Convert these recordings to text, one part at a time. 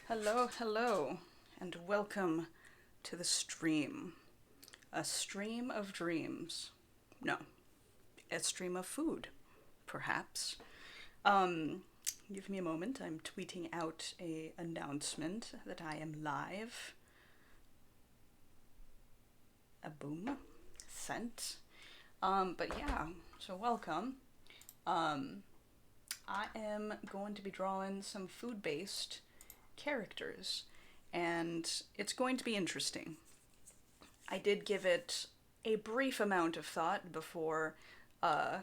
Hello, hello, and welcome to the stream. A stream of dreams. No, a stream of food, perhaps. Um, Give me a moment. I'm tweeting out a announcement that I am live. A boom. Sent. But yeah, so welcome. Um, I am going to be drawing some food based characters, and it's going to be interesting. I did give it a brief amount of thought before uh,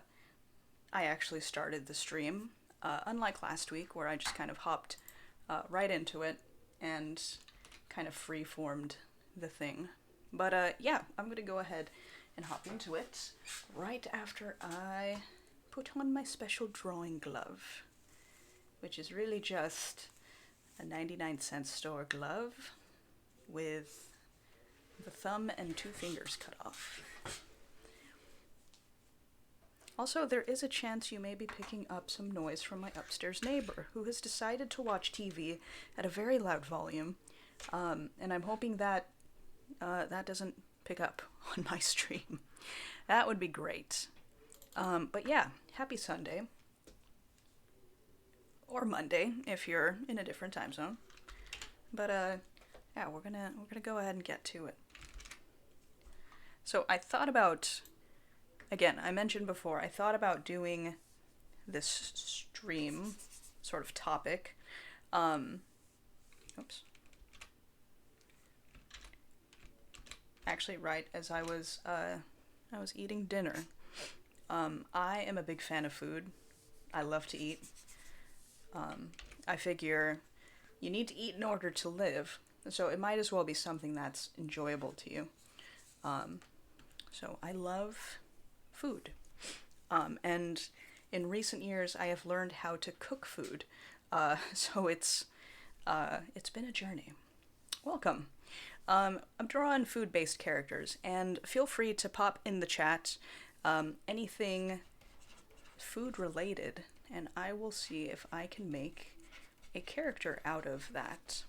I actually started the stream, unlike last week where I just kind of hopped right into it and kind of free formed the thing. But yeah, I'm going to go ahead and hop into it right after I put on my special drawing glove, which is really just a 99-cent store glove with the thumb and two fingers cut off. Also, there is a chance you may be picking up some noise from my upstairs neighbor, who has decided to watch TV at a very loud volume, and I'm hoping that that doesn't pick up on my stream. That would be great. But yeah, happy Sunday. Or Monday, if you're in a different time zone. But yeah, we're gonna go ahead and get to it. So I thought about, again, I mentioned before, I thought about doing this stream sort of topic. Um, Oops. Actually, right as I was eating dinner. I am a big fan of food. I love to eat. I figure you need to eat in order to live, so it might as well be something that's enjoyable to you. Um, so I love food. And in recent years, I have learned how to cook food. So it's been a journey. Welcome. I'm drawing food-based characters, and feel free to pop in the chat anything food-related, and I will see if I can make a character out of that.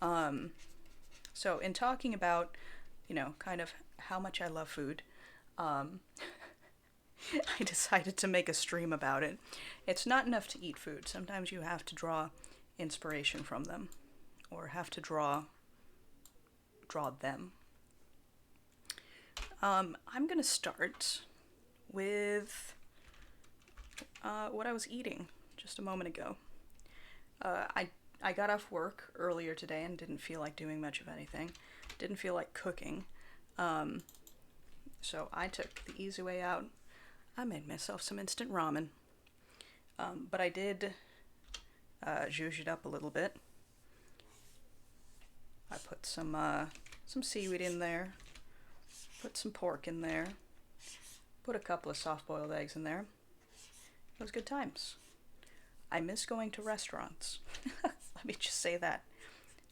Um, so in talking about, kind of how much I love food, um, I decided to make a stream about it. It's not enough to eat food. Sometimes you have to draw inspiration from them, or have to draw them. I'm gonna start with what I was eating just a moment ago. I got off work earlier today and didn't feel like doing much of anything. Didn't feel like cooking. Um, so I took the easy way out. I made myself some instant ramen. But I did zhuzh it up a little bit. I put some seaweed in there. Put some pork in there. Put a couple of soft-boiled eggs in there. It was good times. I miss going to restaurants. Let me just say that.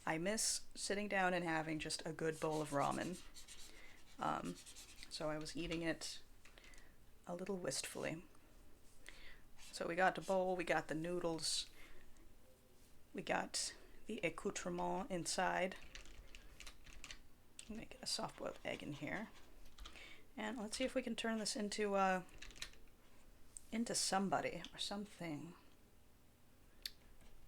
I miss sitting down and having just a good bowl of ramen. So I was eating it a little wistfully. So we got the bowl, we got the noodles, we got the accoutrement inside. Make a soft-boiled egg in here. And let's see if we can turn this into somebody or something.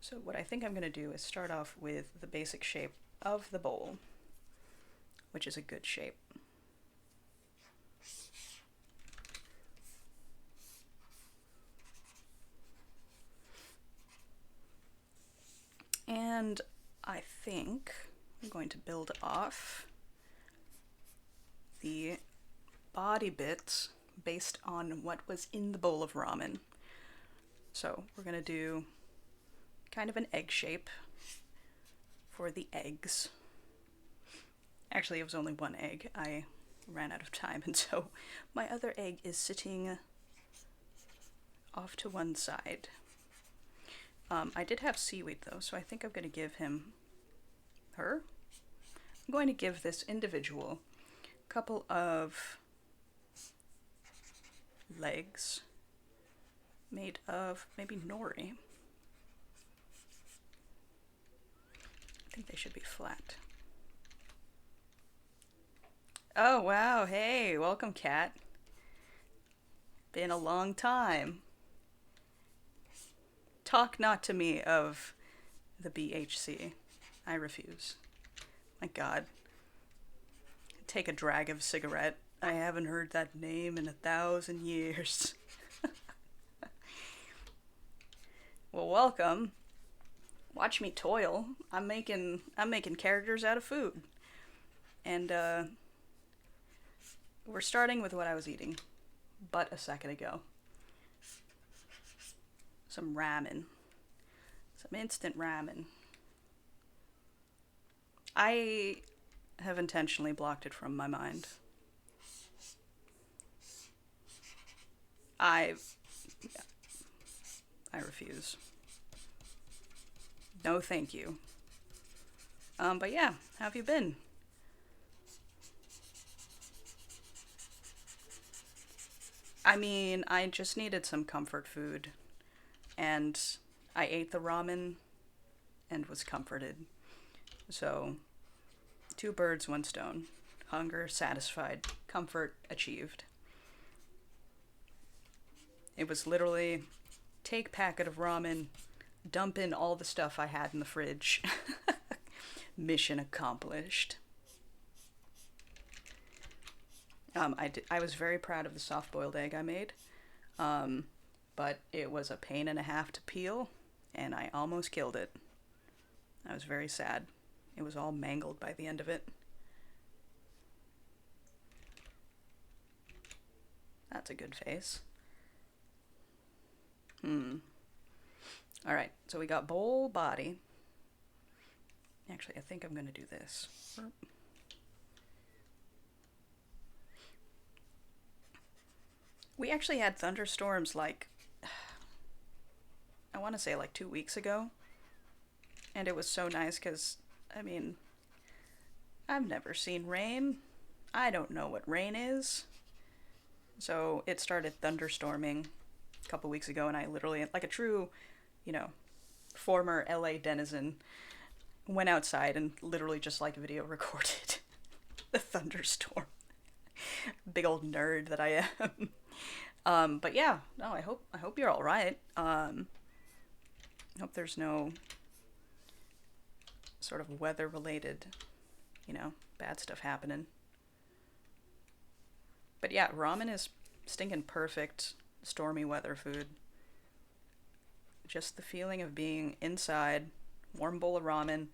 So what I think I'm going to do is start off with the basic shape of the bowl, which is a good shape. And I think I'm going to build off the body bits based on what was in the bowl of ramen. So we're going to do kind of an egg shape for the eggs. Actually, it was only one egg. I ran out of time, and so my other egg is sitting off to one side. I did have seaweed though, so I think I'm going to give her. I'm going to give this individual a couple of legs made of maybe nori. think they should be flat. Oh, wow. Hey, welcome, Cat. Been a long time. Talk not to me of the BHC. I refuse. My God. Take a drag of cigarette. I haven't heard that name in 1,000 years. Well, welcome. Watch me toil. I'm making characters out of food. And we're starting with what I was eating but a second ago. Some ramen. Some instant ramen. I have intentionally blocked it from my mind. I refuse. No, thank you. But yeah, how have you been? I mean, I just needed some comfort food, and I ate the ramen and was comforted. So, two birds, one stone. Hunger satisfied, comfort achieved. It was literally take packet of ramen, dump in all the stuff I had in the fridge. Mission accomplished. I was very proud of the soft-boiled egg I made, but it was a pain and a half to peel, and I almost killed it. I was very sad. It was all mangled by the end of it. That's a good face. Alright, so we got bowl, body. Actually, I think I'm going to do this. We actually had thunderstorms like, I want to say like 2 weeks ago. And it was so nice because, I mean, I've never seen rain. I don't know what rain is. So it started thunderstorming a couple weeks ago, and I literally, like a true, former LA denizen, went outside and literally just like video recorded the thunderstorm. Big old nerd that I am. But yeah, no, I hope you're all right. I hope there's no sort of weather related, bad stuff happening. But yeah, ramen is stinking perfect stormy weather food. Just the feeling of being inside, warm bowl of ramen,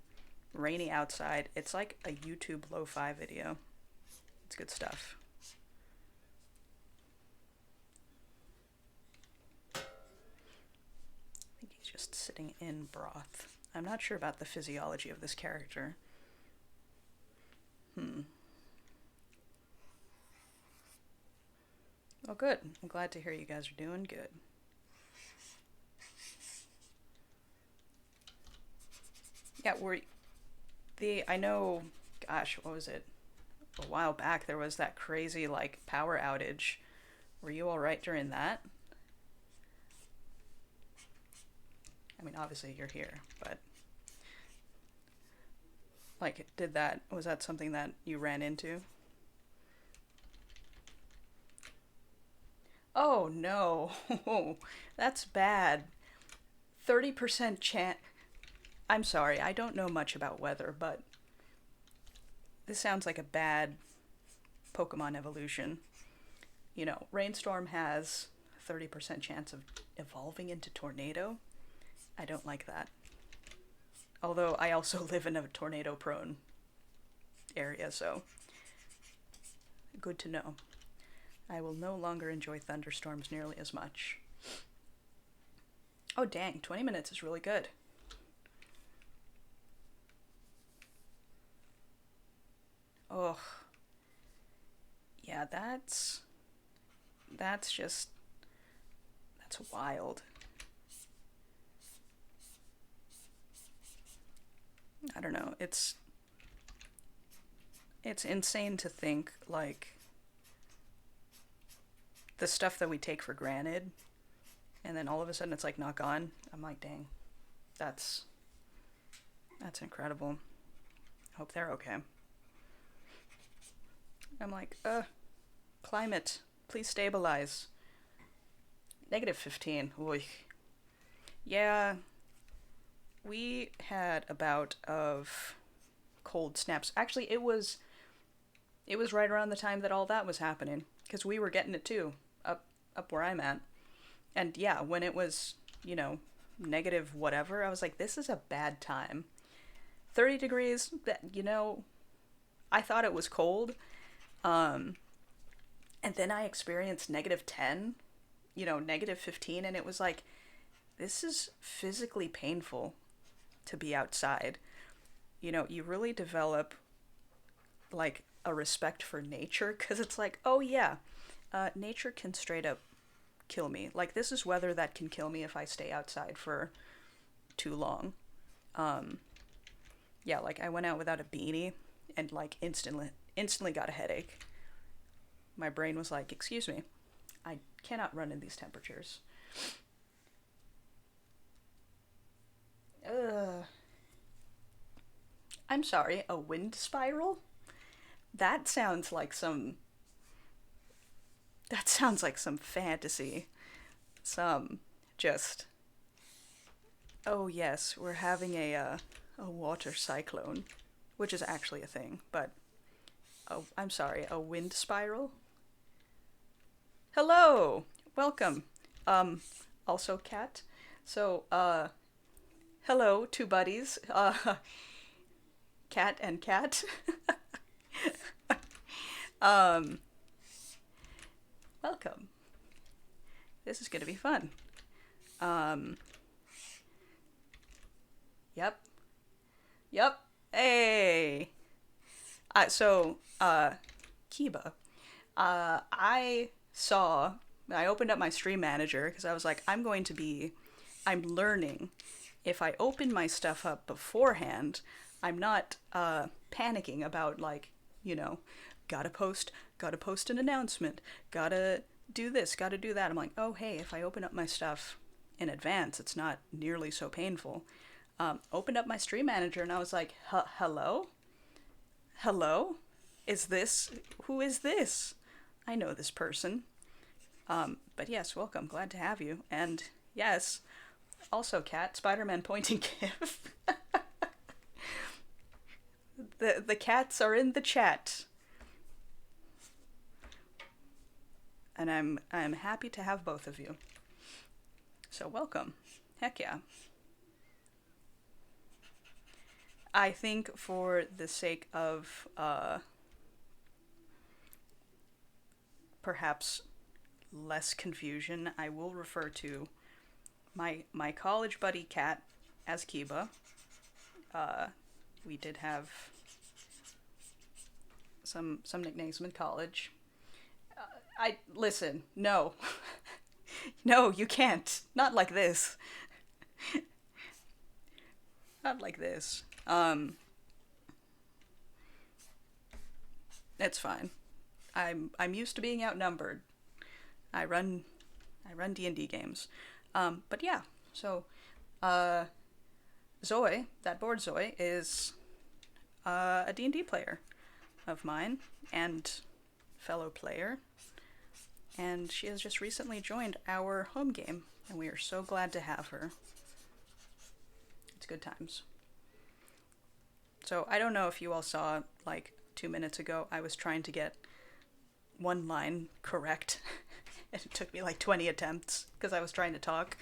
rainy outside. It's like a YouTube lo-fi video. It's good stuff. I think he's just sitting in broth. I'm not sure about the physiology of this character. Oh, good. I'm glad to hear you guys are doing good. Yeah, I know, gosh, what was it? A while back there was that crazy, like, power outage. Were you alright during that? I mean, obviously you're here, but... Like, was that something that you ran into? Oh, no. That's bad. 30% chance... I'm sorry, I don't know much about weather, but this sounds like a bad Pokemon evolution. Rainstorm has 30% chance of evolving into tornado. I don't like that. Although I also live in a tornado-prone area, so good to know. I will no longer enjoy thunderstorms nearly as much. Oh dang, 20 minutes is really good. Oh. Yeah, that's wild. I don't know. It's insane to think like the stuff that we take for granted and then all of a sudden it's like not gone. I'm like, dang. That's incredible. Hope they're okay. I'm like, climate, please stabilize. -15. Oy. Yeah, we had a bout of cold snaps. Actually, it was right around the time that all that was happening because we were getting it too up where I'm at. And yeah, when it was, negative whatever, I was like, this is a bad time. 30 degrees, I thought it was cold. Um, and then I experienced -10, -15, and it was like, this is physically painful to be outside. You really develop like a respect for nature because it's like, oh yeah, nature can straight up kill me. Like this is weather that can kill me if I stay outside for too long. Um, yeah, like I went out without a beanie and like instantly got a headache. My brain was like, "Excuse me, I cannot run in these temperatures." Ugh. I'm sorry, a wind spiral? That sounds like some that sounds like some fantasy. Some just oh yes, we're having a water cyclone, which is actually a thing, but oh, I'm sorry, a wind spiral? Hello. Welcome. Um Also cat. So, hello, two buddies. Cat and cat. um Welcome. This is going to be fun. Um yep. Yep. Hey. Kiba. I saw, I opened up my stream manager because I was like, I'm learning. If I open my stuff up beforehand, I'm not panicking about like, you know, gotta post an announcement, gotta do this, gotta do that. I'm like, oh hey, if I open up my stuff in advance, it's not nearly so painful. Opened up my stream manager and I was like, hello? Hello? Is this, who is this? I know this person. But yes, welcome. Glad to have you. And yes, also cat, Spider-Man pointing gif. The cats are in the chat. And I'm happy to have both of you. So welcome. Heck yeah. I think for the sake of perhaps less confusion, I will refer to my college buddy Kat as Kiba. Uh, we did have some nicknames in college. I listen. No, no, you can't. Not like this. Not like this. It's fine. I'm used to being outnumbered. I run I run D&D games. But yeah, so uh, Zoe, that board Zoe, is a D&D player of mine and fellow player, and she has just recently joined our home game, and we are so glad to have her. It's good times. So I don't know if you all saw, like 2 minutes ago, I was trying to get one line correct. It took me like 20 attempts because I was trying to talk.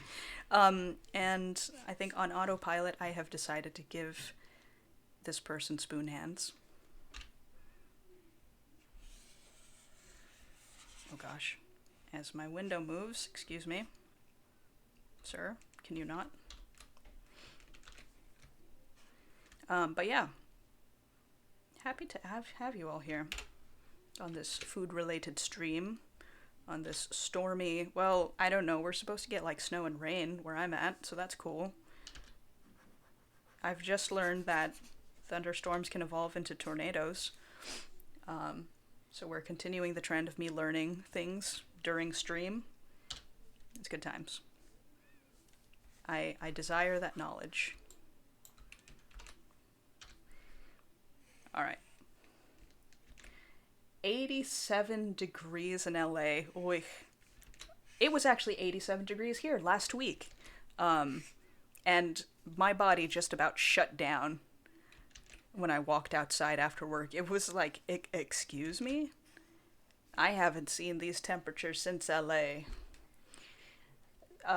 And I think on autopilot, I have decided to give this person spoon hands. Oh gosh. As my window moves, excuse me. Sir, can you not? But yeah. Happy to have you all here on this food-related stream. On this stormy, well, I don't know, we're supposed to get like snow and rain where I'm at, so that's cool. I've just learned that thunderstorms can evolve into tornadoes. So we're continuing the trend of me learning things during stream. It's good times. I desire that knowledge. All right. 87 degrees in LA. Oy. It was actually 87 degrees here last week. And my body just about shut down when I walked outside after work. It was like, excuse me? I haven't seen these temperatures since LA.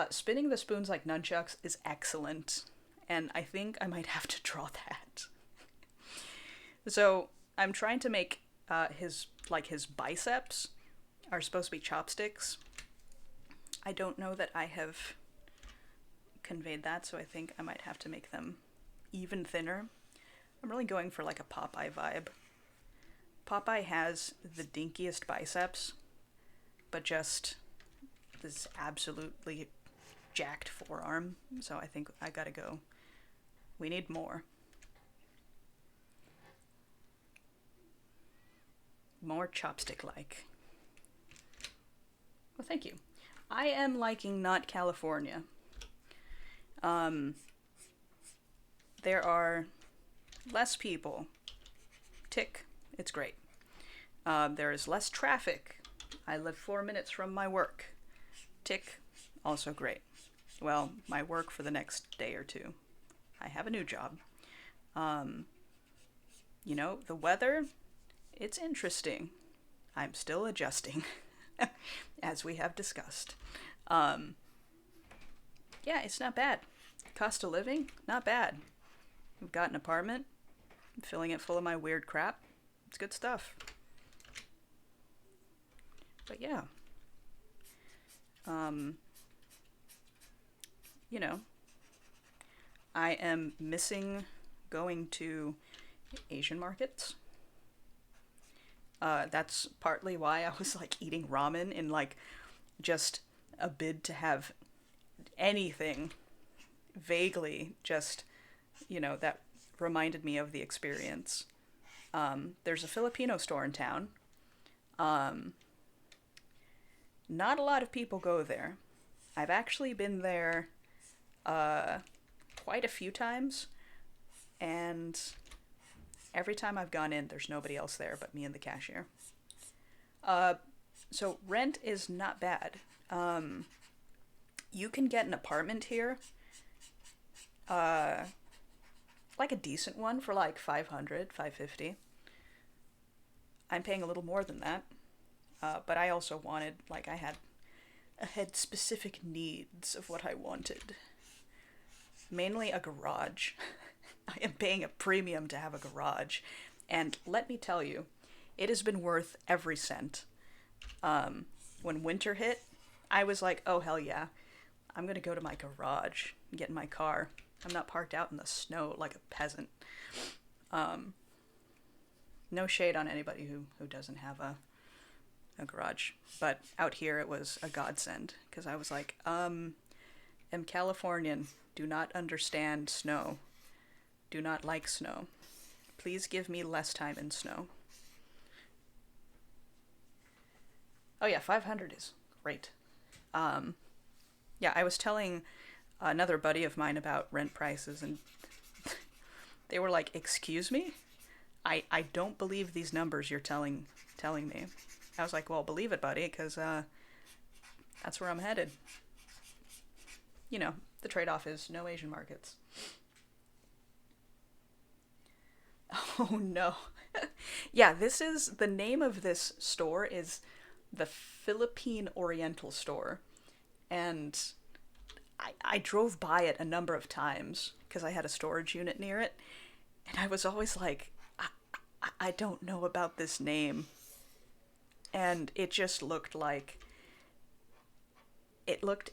Spinning the spoons like nunchucks is excellent, and I think I might have to draw that. So I'm trying to make his biceps are supposed to be chopsticks. I don't know that I have conveyed that, so I think I might have to make them even thinner. I'm really going for like a Popeye vibe. Popeye has the dinkiest biceps, but just this absolutely jacked forearm. So I think I gotta go. We need more. More chopstick-like. Well, thank you. I am liking Not California. There are less people. Tick. It's great. There is less traffic. I live 4 minutes from my work. Tick. Also great. Well, my work for the next day or two. I have a new job. The weather, it's interesting. I'm still adjusting, as we have discussed. Yeah, it's not bad. Cost of living, not bad. I've got an apartment. I'm filling it full of my weird crap. It's good stuff. But yeah. I am missing going to Asian markets. That's partly why I was like eating ramen in like just a bid to have anything vaguely just, that reminded me of the experience. There's a Filipino store in town. Not a lot of people go there. I've actually been there quite a few times, and every time I've gone in, there's nobody else there but me and the cashier. So rent is not bad. You can get an apartment here, like a decent one for like 500, 550. I'm paying a little more than that. But I also wanted, I had specific needs of what I wanted. Mainly a garage. I am paying a premium to have a garage. And let me tell you, it has been worth every cent. When winter hit, I was like, oh hell yeah, I'm gonna go to my garage and get in my car. I'm not parked out in the snow like a peasant. No shade on anybody who doesn't have a garage. But out here it was a godsend, because I was like, am Californian, do not understand snow, do not like snow. Please give me less time in snow. Oh yeah, 500 is great. Yeah, I was telling another buddy of mine about rent prices, and they were like, excuse me? I don't believe these numbers you're telling me. I was like, well, believe it, buddy, because that's where I'm headed. The trade-off is no Asian markets. Oh, no. Yeah, the name of this store is the Philippine Oriental Store. And I drove by it a number of times because I had a storage unit near it. And I was always like, I don't know about this name. And it just looked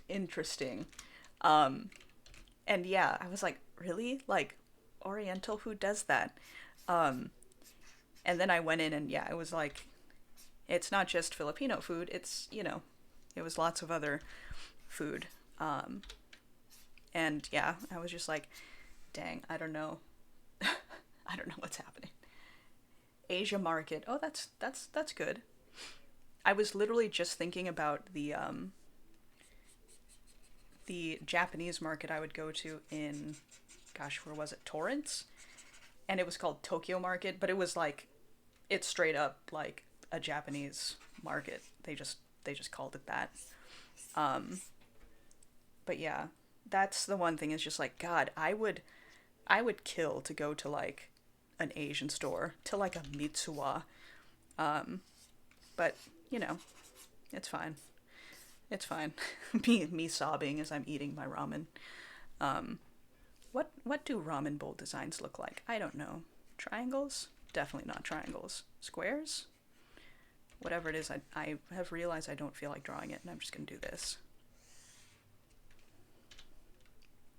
interesting. And yeah, I was like, really? Like, Oriental, who does that? And then I went in and yeah, it was like, it's not just Filipino food, it's, it was lots of other food. And yeah, I was just like, dang, I don't know. I don't know what's happening. Asia market. Oh, that's good. I was literally just thinking about the Japanese market I would go to in, gosh, where was it? Torrance? and it was called Tokyo Market, but it was like it's straight up like a Japanese market. They just called it that. Um, but yeah, that's the one thing is just like God, I would kill to go to like an Asian store, to like a Mitsuwa. Um, but you know, it's fine. It's fine. Me sobbing as I'm eating my ramen. Um, what do ramen bowl designs look like? I don't know. Triangles? Definitely not triangles. Squares? Whatever it is, I have realized I don't feel like drawing it, and I'm just gonna do this.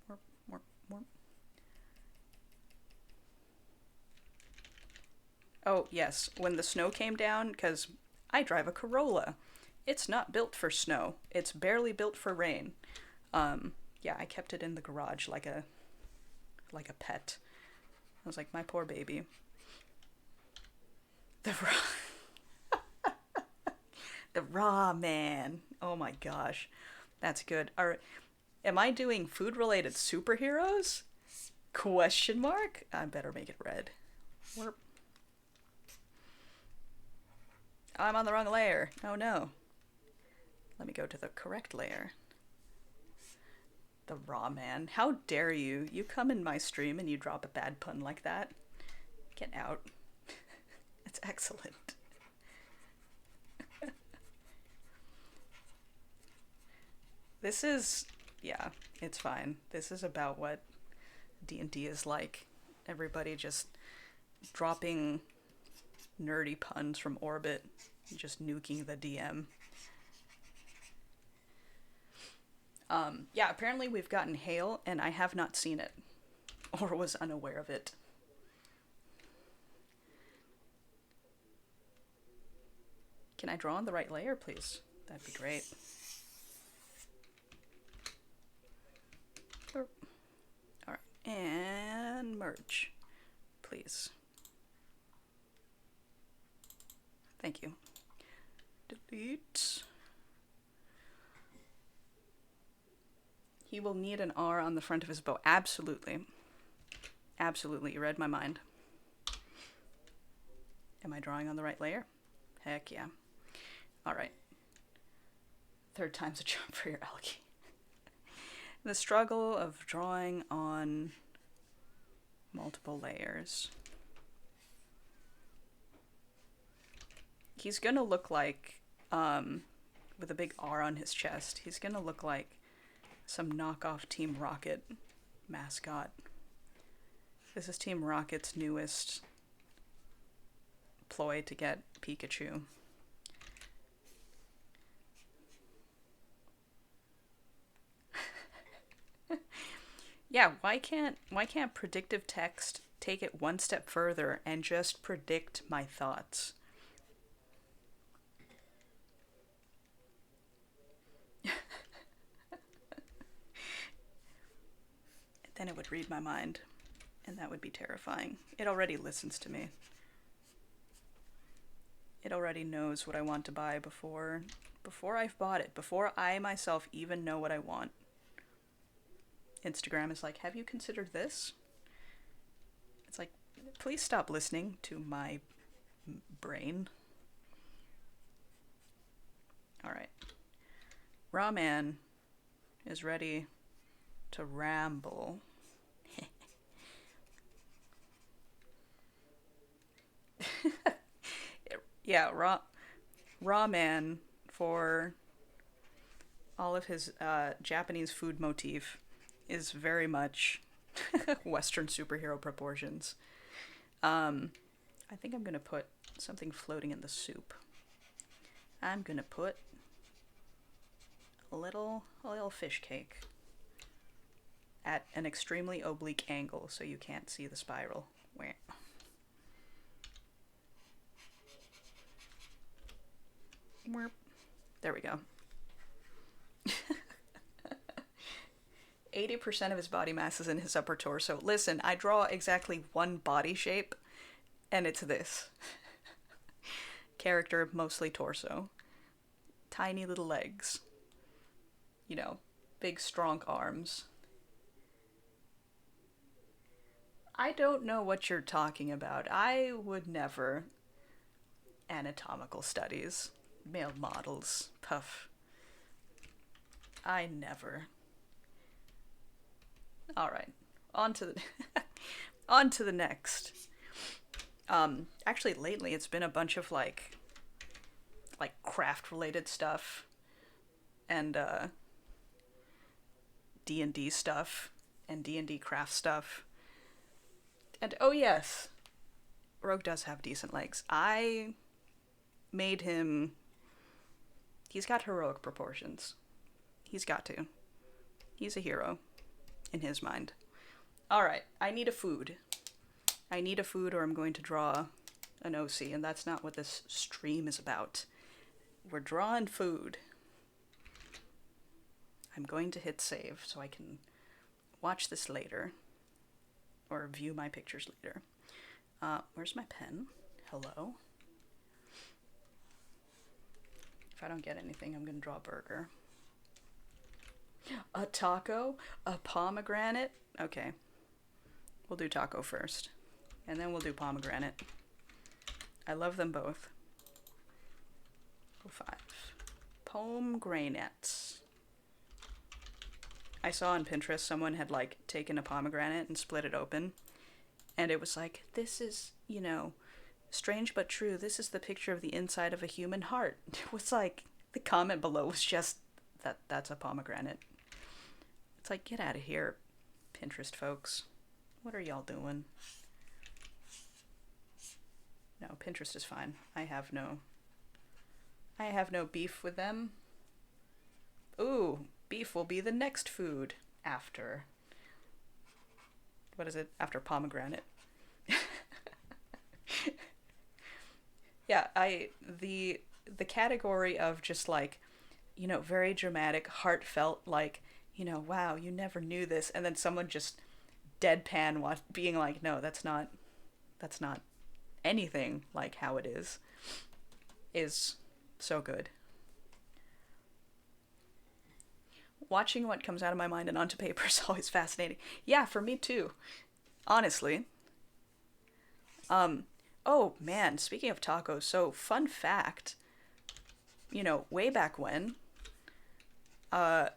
Warp, warp, warp. Oh, yes, when the snow came down, because I drive a Corolla. It's not built for snow. It's barely built for rain. Um, yeah, I kept it in the garage like a pet. I was like, my poor baby. The the raw man. Oh my gosh, that's good. Am I doing food related superheroes? Question mark. I better make it red. Warp. I'm on the wrong layer. Oh no. Let me go to the correct layer. The raw man. How dare you? You come in my stream and you drop a bad pun like that. Get out. It's excellent. This is, yeah, it's fine. This is about what D&D is like. Everybody just dropping nerdy puns from orbit, just nuking the DM. Yeah, apparently we've gotten hail, and I have not seen it, or was unaware of it. Can I draw on the right layer, please? That'd be great. Alright, and merge, please. Thank you. Delete. He will need an R on the front of his bow. Absolutely. Absolutely, you read my mind. Am I drawing on the right layer? Heck yeah. Alright. Third time's a charm for your algae. The struggle of drawing on multiple layers. He's gonna look like, with a big R on his chest, he's gonna look like some knockoff Team Rocket mascot. This is Team Rocket's newest ploy to get Pikachu. Yeah, why can't predictive text take it one step further and just predict my thoughts? Then it would read my mind, and that would be terrifying. It already listens to me. It already knows what I want to buy before I've bought it, before I myself even know what I want. Instagram is like, "Have you considered this?" It's like, please stop listening to my brain. All right. Raw Man is ready to ramble. Yeah, Raw Man, for all of his Japanese food motif, is very much Western superhero proportions. I think I'm gonna put something floating in the soup. I'm gonna put a little fish cake at an extremely oblique angle so you can't see the spiral. Where? There we go. 80% of his body mass is in his upper torso. Listen, I draw exactly one body shape, and it's this. Character, mostly torso. Tiny little legs. You know, big strong arms. I don't know what you're talking about. I would never. Anatomical studies. Male models. Puff. I never. Alright. On to the on to the next. Actually lately it's been a bunch of like craft related stuff and D&D stuff and D&D craft stuff. And oh yes, Rogue does have decent legs. I made him. He's got heroic proportions. He's got to. He's a hero in his mind. Alright, I need a food. I need a food or I'm going to draw an OC, and that's not what this stream is about. We're drawing food. I'm going to hit save so I can watch this later. Or view my pictures later. Where's my pen? Hello? If I don't get anything, I'm gonna draw a burger. A taco? A pomegranate? Okay. We'll do taco first. And then we'll do pomegranate. I love them both. 5. Pomegranate. I saw on Pinterest someone had like taken a pomegranate and split it open. And it was like, this is, you know, strange but true. This is the picture of the inside of a human heart. It was like, the comment below was just, that's a pomegranate. It's like, get out of here, Pinterest folks. What are y'all doing? No, Pinterest is fine. I have no beef with them. Ooh, beef will be the next food after. What is it? After pomegranate. Yeah, the category of just like, you know, very dramatic, heartfelt, like, you know, wow, you never knew this, and then someone just deadpan being like, no, that's not anything like how it is so good. Watching what comes out of my mind and onto paper is always fascinating. Yeah, for me too. Honestly. Oh man, speaking of tacos, so fun fact, you know, way back when, I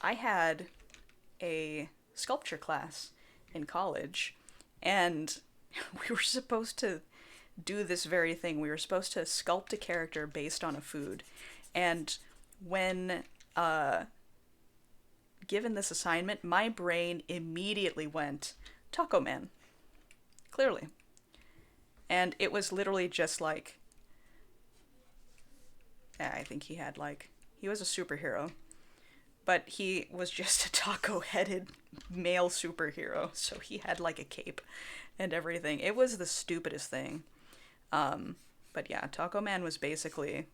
had a sculpture class in college, and we were supposed to do this very thing. We were supposed to sculpt a character based on a food. And when given this assignment, my brain immediately went, Taco Man. Clearly. And it was literally just like, I think he had like, he was a superhero, but he was just a taco-headed male superhero, so he had like a cape and everything. It was the stupidest thing. But yeah, Taco Man was basically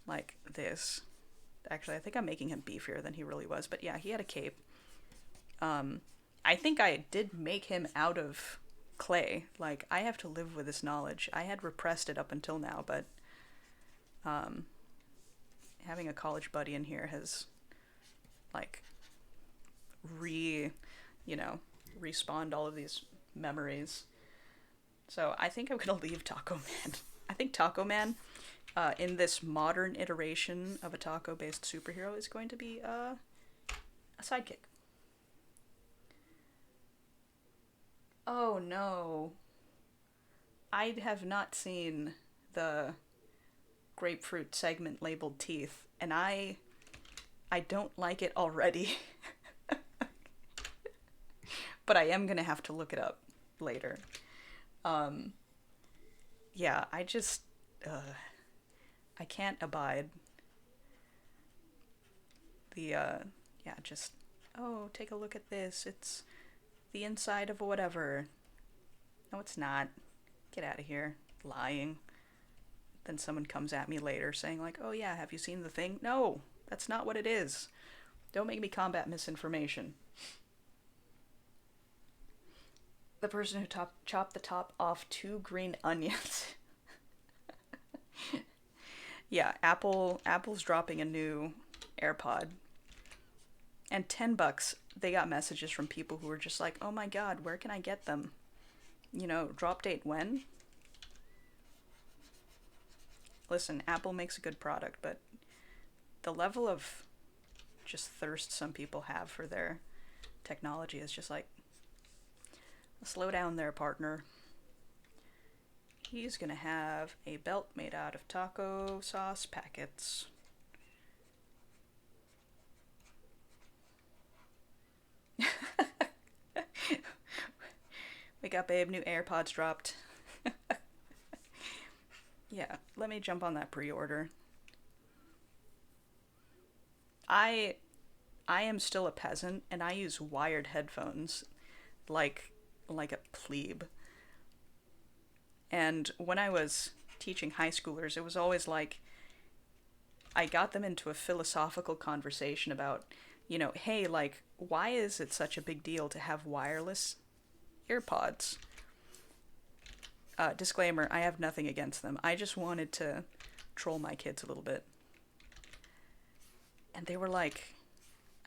like this. Actually, I think I'm making him beefier than he really was, but yeah, he had a cape. I think I did make him out of clay. Like, I have to live with this knowledge. I had repressed it up until now, but having a college buddy in here has like respawned all of these memories. So I think I'm gonna leave Taco Man. I think Taco Man, in this modern iteration of a taco-based superhero, is going to be a sidekick. Oh no. I have not seen the grapefruit segment labeled teeth, and I don't like it already. But I am gonna have to look it up later. Yeah, I just, I can't abide the, yeah, just, oh, take a look at this, it's the inside of whatever. No, it's not. Get out of here. Lying. Then someone comes at me later saying like, oh yeah, have you seen the thing? No, that's not what it is. Don't make me combat misinformation. The person who chopped the top off 2 green onions. Yeah, Apple's dropping a new AirPod. And $10, they got messages from people who were just like, oh my god, where can I get them? Drop date when? Listen, Apple makes a good product, but the level of just thirst some people have for their technology is just like, slow down there, partner. He's gonna have a belt made out of taco sauce packets. Wake up, babe, new AirPods dropped. Yeah, let me jump on that pre-order. I I am still a peasant and I use wired headphones like a plebe. And when I was teaching high schoolers, it was always like I got them into a philosophical conversation about, hey, like, why is it such a big deal to have wireless earpods? Disclaimer, I have nothing against them. I just wanted to troll my kids a little bit. And they were like,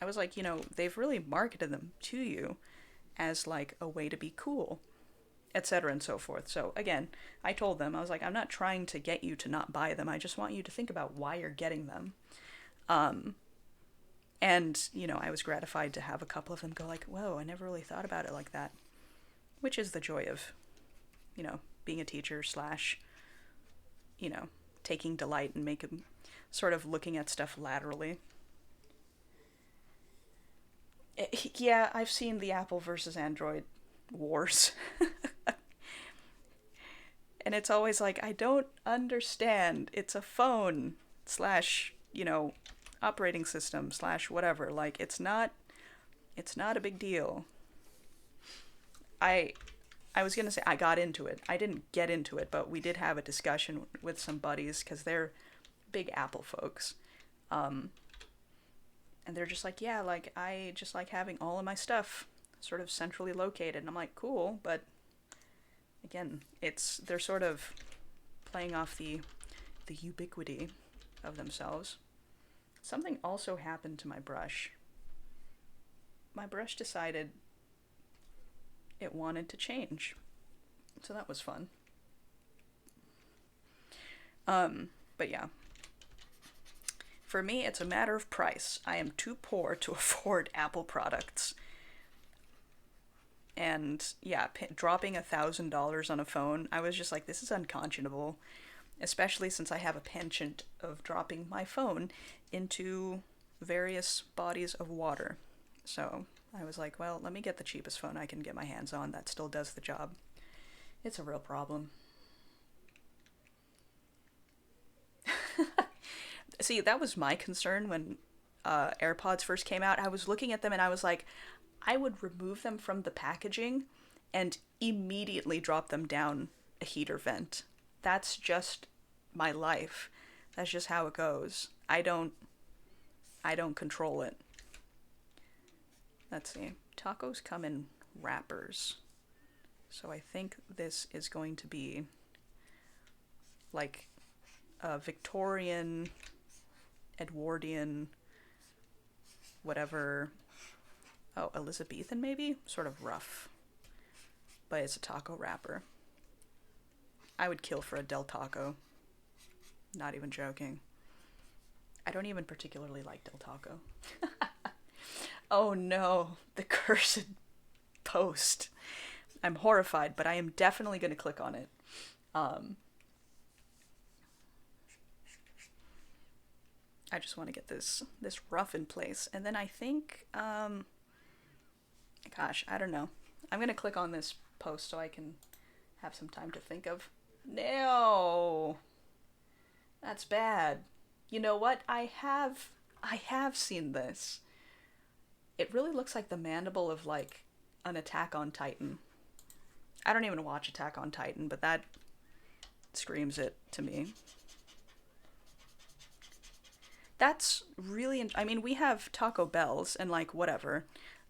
I was like, they've really marketed them to you as like a way to be cool, etc. and so forth. So again, I told them, I was like, I'm not trying to get you to not buy them. I just want you to think about why you're getting them. Um, and, I was gratified to have a couple of them go like, whoa, I never really thought about it like that. Which is the joy of, being a teacher slash, you know, taking delight in making, sort of looking at stuff laterally. Yeah, I've seen the Apple versus Android wars. And it's always like, I don't understand. It's a phone slash, operating system slash whatever. Like, it's not a big deal. I I was gonna say I got into it. I didn't get into it, but we did have a discussion with some buddies because they're big Apple folks. Um, and they're just like, yeah, like I just like having all of my stuff sort of centrally located. And I'm like, cool, but again, they're sort of playing off the ubiquity of themselves. Something also happened to my brush. My brush decided it wanted to change. So that was fun. But yeah. For me, it's a matter of price. I am too poor to afford Apple products. And yeah, dropping $1,000 on a phone, I was just like, this is unconscionable. Especially since I have a penchant of dropping my phone into various bodies of water. So I was like, well, let me get the cheapest phone I can get my hands on that still does the job. It's a real problem. See, that was my concern when AirPods first came out. I was looking at them and I was like, I would remove them from the packaging and immediately drop them down a heater vent. That's just my life. That's just how it goes. I don't control it. Let's see. Tacos come in wrappers. So I think this is going to be like a Victorian, Edwardian, whatever. Oh, Elizabethan maybe? Sort of rough. But it's a taco wrapper. I would kill for a Del Taco. Not even joking. I don't even particularly like Del Taco. Oh no, the cursed post. I'm horrified, but I am definitely going to click on it. Um, I just want to get this rough in place, and then I think, gosh, I don't know. I'm going to click on this post so I can have some time to think of. No, that's bad. You know what? I have seen this. It really looks like the mandible of like an Attack on Titan. I don't even watch Attack on Titan, but that screams it to me. That's really. I mean, we have Taco Bells and like whatever.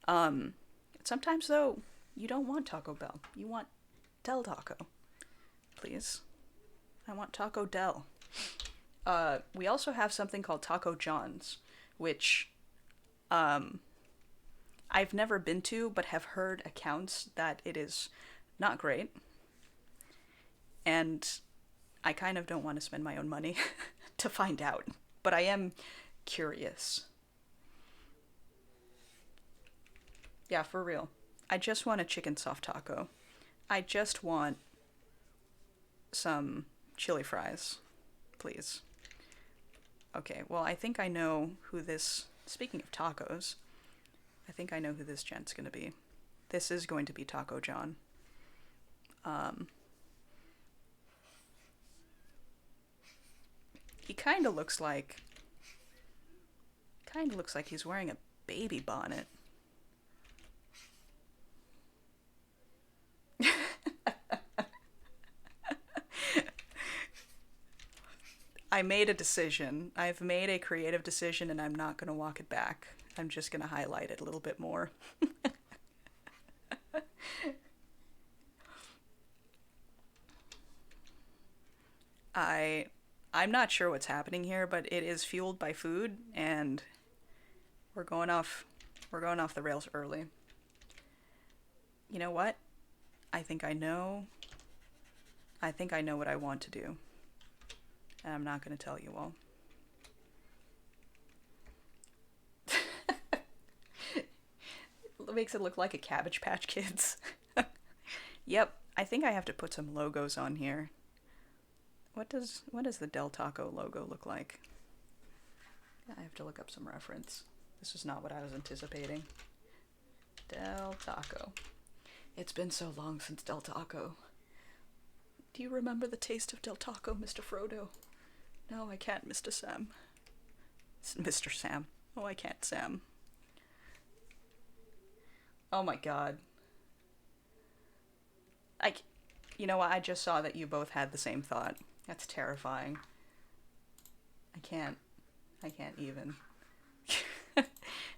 Um, Sometimes though, you don't want Taco Bell. You want Del Taco, please. I want Taco Del. We also have something called Taco John's, which um, I've never been to, but have heard accounts that it is not great. And I kind of don't want to spend my own money to find out. But I am curious. Yeah, for real. I just want a chicken soft taco. I just want some chili fries, please. Okay, well, I think I know who this. Speaking of tacos, I think I know who this gent's gonna be. This is going to be Taco John. Um, he kind of looks like he's wearing a baby bonnet. I made a decision. I've made a creative decision and I'm not going to walk it back. I'm just going to highlight it a little bit more. I I'm not sure what's happening here, but it is fueled by food and we're going off we're going off the rails early. You know what? I think I know I think I know what I want to do. And I'm not going to tell you all. It makes it look like a Cabbage Patch Kids. Yep, I think I have to put some logos on here. What does the Del Taco logo look like? I have to look up some reference. This is not what I was anticipating. Del Taco. It's been so long since Del Taco. Do you remember the taste of Del Taco, Mr. Frodo? No, I can't, Mr. Sam. Mr. Sam. Oh, I can't, Sam. Oh my god. I, you know what? I just saw that you both had the same thought. That's terrifying. I can't even.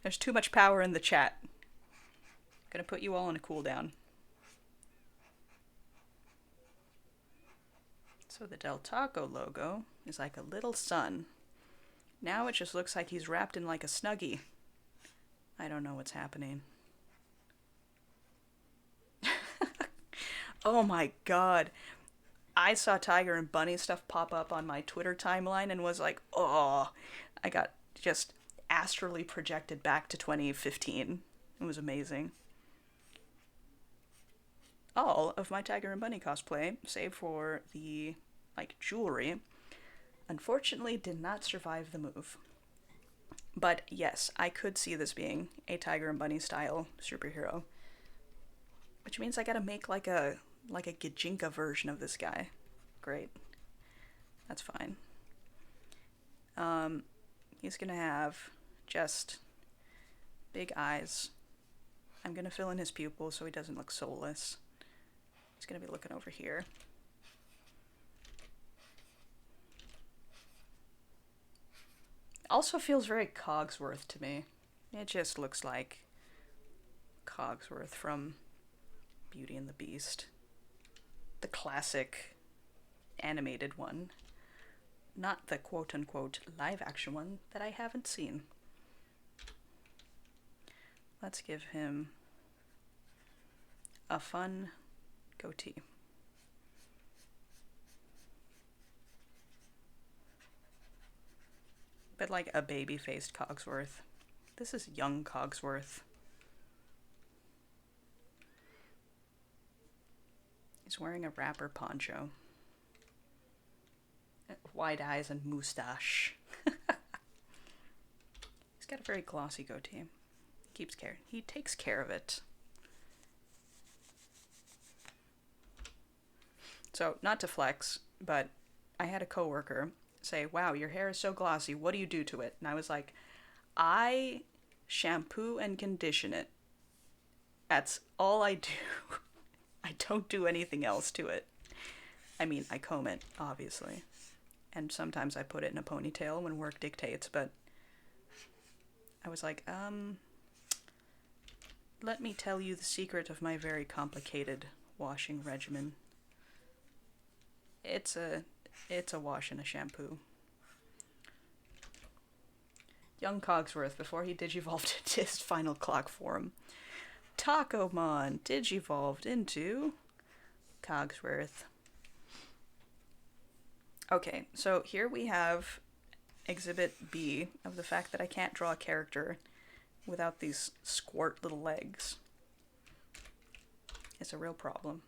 There's too much power in the chat. Gonna put you all on a cooldown. So the Del Taco logo is like a little sun. Now it just looks like he's wrapped in like a Snuggie. I don't know what's happening. Oh my god. I saw Tiger and Bunny stuff pop up on my Twitter timeline and was like, oh, I got just astrally projected back to 2015. It was amazing. All of my Tiger and Bunny cosplay, save for the, like, jewelry, unfortunately did not survive the move. But yes, I could see this being a Tiger and Bunny style superhero. Which means I gotta make like a Gijinka version of this guy. Great. That's fine. He's gonna have just big eyes. I'm gonna fill in his pupils so he doesn't look soulless. He's gonna be looking over here. Also feels very Cogsworth to me. It just looks like Cogsworth from Beauty and the Beast. The classic animated one. Not the quote-unquote live-action one that I haven't seen. Let's give him a fun goatee. But like a baby-faced Cogsworth. This is young Cogsworth. He's wearing a rapper poncho. Wide eyes and moustache. He's got a very glossy goatee. He takes care of it. So, not to flex, but I had a coworker say, wow, your hair is so glossy, what do you do to it? And I was like, I shampoo and condition it. That's all I do. I don't do anything else to it. I mean, I comb it, obviously. And sometimes I put it in a ponytail when work dictates, but I was like, let me tell you the secret of my very complicated washing regimen. It's a wash and a shampoo. Young Cogsworth, before he digivolved into his final clock form. Tacomon digivolved into Cogsworth. Okay, so here we have Exhibit B of the fact that I can't draw a character without these squirt little legs. It's a real problem.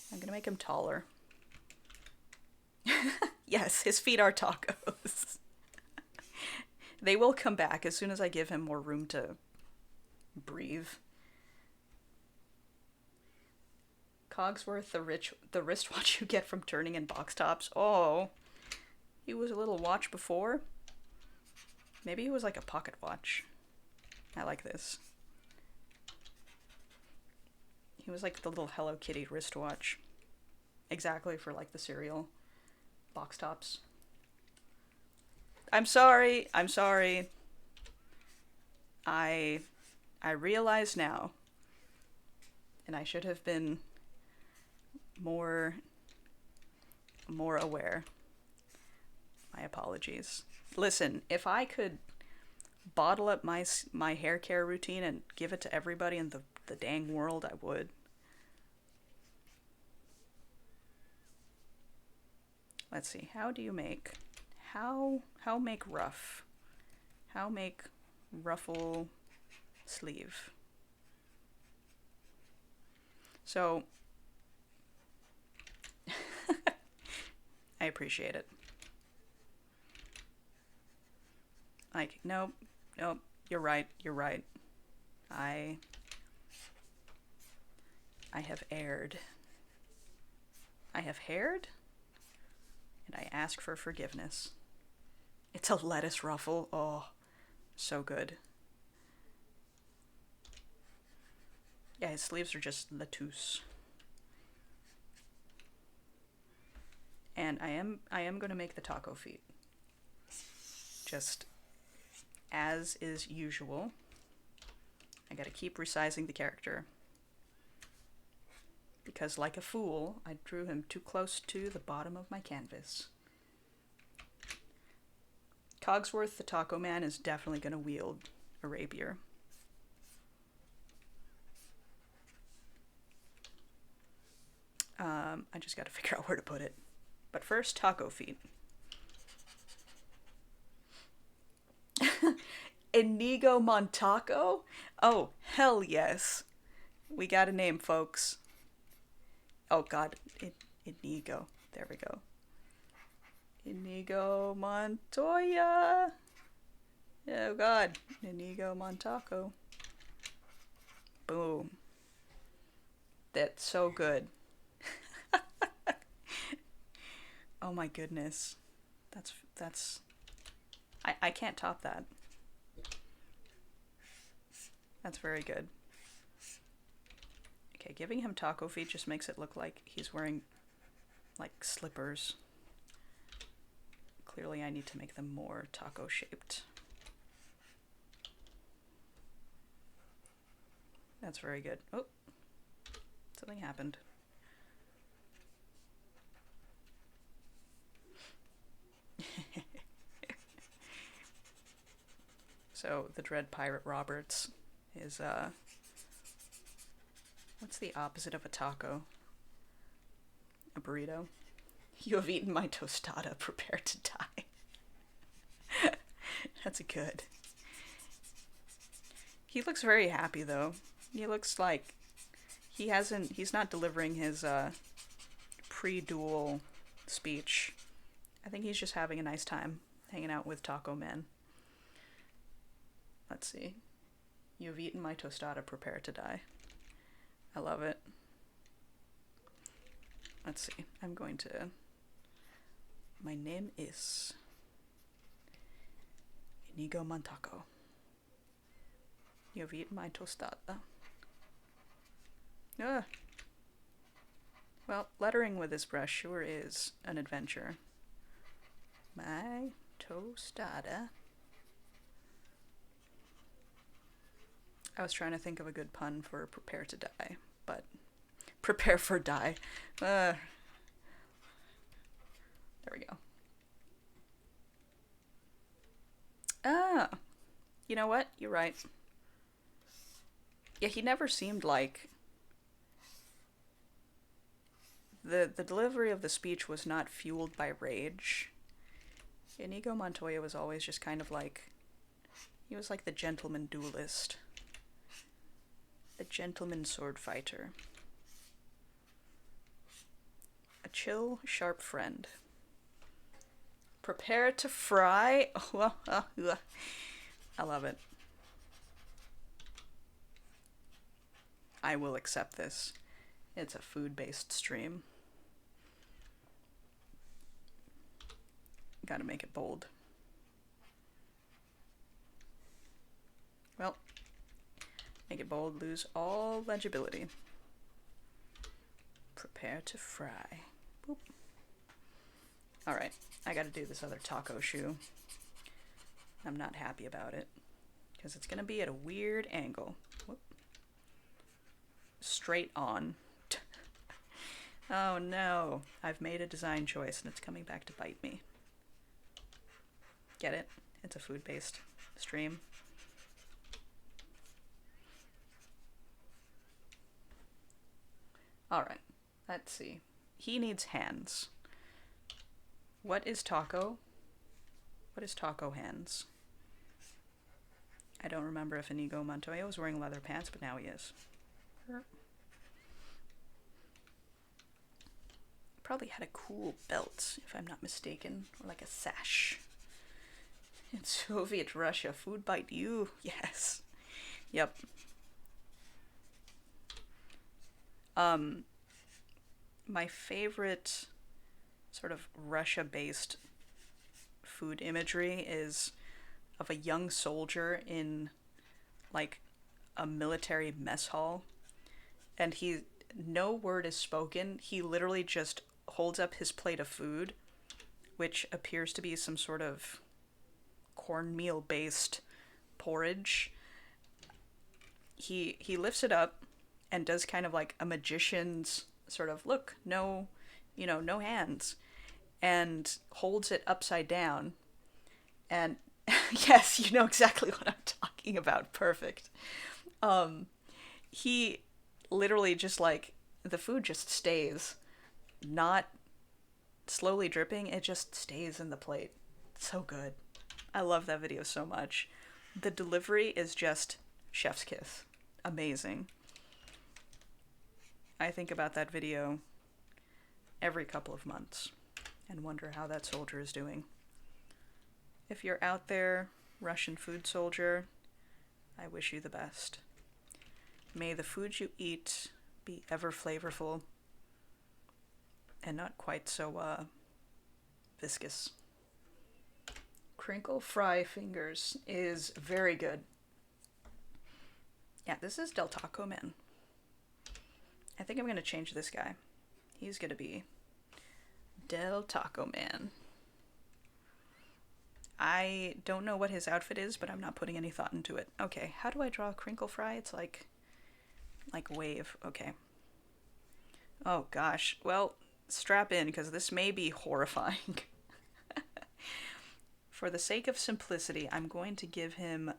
I'm gonna make him taller. Yes, his feet are tacos. They will come back as soon as I give him more room to breathe. Cogsworth, the wristwatch you get from turning in box tops. Oh, he was a little watch before. Maybe he was like a pocket watch. I like this. He was like the little Hello Kitty wristwatch. Exactly for like the cereal box tops. I'm sorry. I'm sorry. I realize now. And I should have been more aware. My apologies. Listen, if I could bottle up my hair care routine and give it to everybody in the dang world, I would. Let's see. How do you make how make ruff? How make ruffle sleeve? So I appreciate it. Like, nope, you're right. I have erred. I have haired, and I ask for forgiveness. It's a lettuce ruffle. Oh, so good. Yeah, his sleeves are just lettuce. And I am going to make the taco feet. Just as is usual. I gotta keep resizing the character. Because like a fool, I drew him too close to the bottom of my canvas. Cogsworth the Taco Man is definitely gonna wield a rapier. I just gotta figure out where to put it. But first, taco feet. Inigo Montaco? Oh, hell yes. We got a name, folks. Oh god, Inigo. There we go. Inigo Montoya. Oh god, Inigo Montaco. Boom. That's so good. Oh my goodness. That's I can't top that. That's very good. Okay, giving him taco feet just makes it look like he's wearing like slippers. Clearly I need to make them more taco shaped. That's very good. Oh, something happened. So the Dread Pirate Roberts is what's the opposite of a taco? A burrito. You have eaten my tostada, prepare to die. That's good. He looks very happy though. He looks like he's not delivering his pre-duel speech. I think he's just having a nice time hanging out with Taco Man. Let's see. You've eaten my tostada, prepare to die. I love it. Let's see. I'm going to... My name is... Inigo Montaco. You've eaten my tostada. Ah. Well, lettering with this brush sure is an adventure. My tostada. I was trying to think of a good pun for prepare to die, but prepare for die. There we go. Ah, you know what? You're right. Yeah, he never seemed like the delivery of the speech was not fueled by rage. Inigo Montoya was always just kind of like, he was like the gentleman duelist, the gentleman sword fighter, a chill, sharp friend. Prepare to fry. I love it. I will accept this. It's a food-based stream. Gotta make it bold. Well, make it bold, lose all legibility. Prepare to fry. Boop. Alright, I gotta do this other taco shoe. I'm not happy about it, because it's gonna be at a weird angle. Whoop. Straight on. Oh no, I've made a design choice and it's coming back to bite me. Get it? It's a food-based stream. Alright, let's see. He needs hands. What is taco? What is taco hands? I don't remember if Inigo Montoya was wearing leather pants, but now he is. Probably had a cool belt, if I'm not mistaken, or like a sash. In Soviet Russia, food bite you? Yes. Yep. My favorite sort of Russia-based food imagery is of a young soldier in like a military mess hall, and no word is spoken. He literally just holds up his plate of food, which appears to be some sort of cornmeal based porridge. He lifts it up and does kind of like a magician's sort of look, no hands, and holds it upside down. And yes, you know exactly what I'm talking about. Perfect. He literally just like, the food just stays, not slowly dripping, it just stays in the plate. So good. I love that video so much. The delivery is just chef's kiss. Amazing. I think about that video every couple of months and wonder how that soldier is doing. If you're out there, Russian food soldier, I wish you the best. May the food you eat be ever flavorful and not quite so viscous. Crinkle fry fingers is very good. Yeah, this is Del Taco Man. I think I'm going to change this guy. He's going to be Del Taco Man. I don't know what his outfit is, but I'm not putting any thought into it. Okay, how do I draw a crinkle fry? It's like wave. Okay. Oh gosh. Well, strap in, because this may be horrifying. For the sake of simplicity, I'm going to give him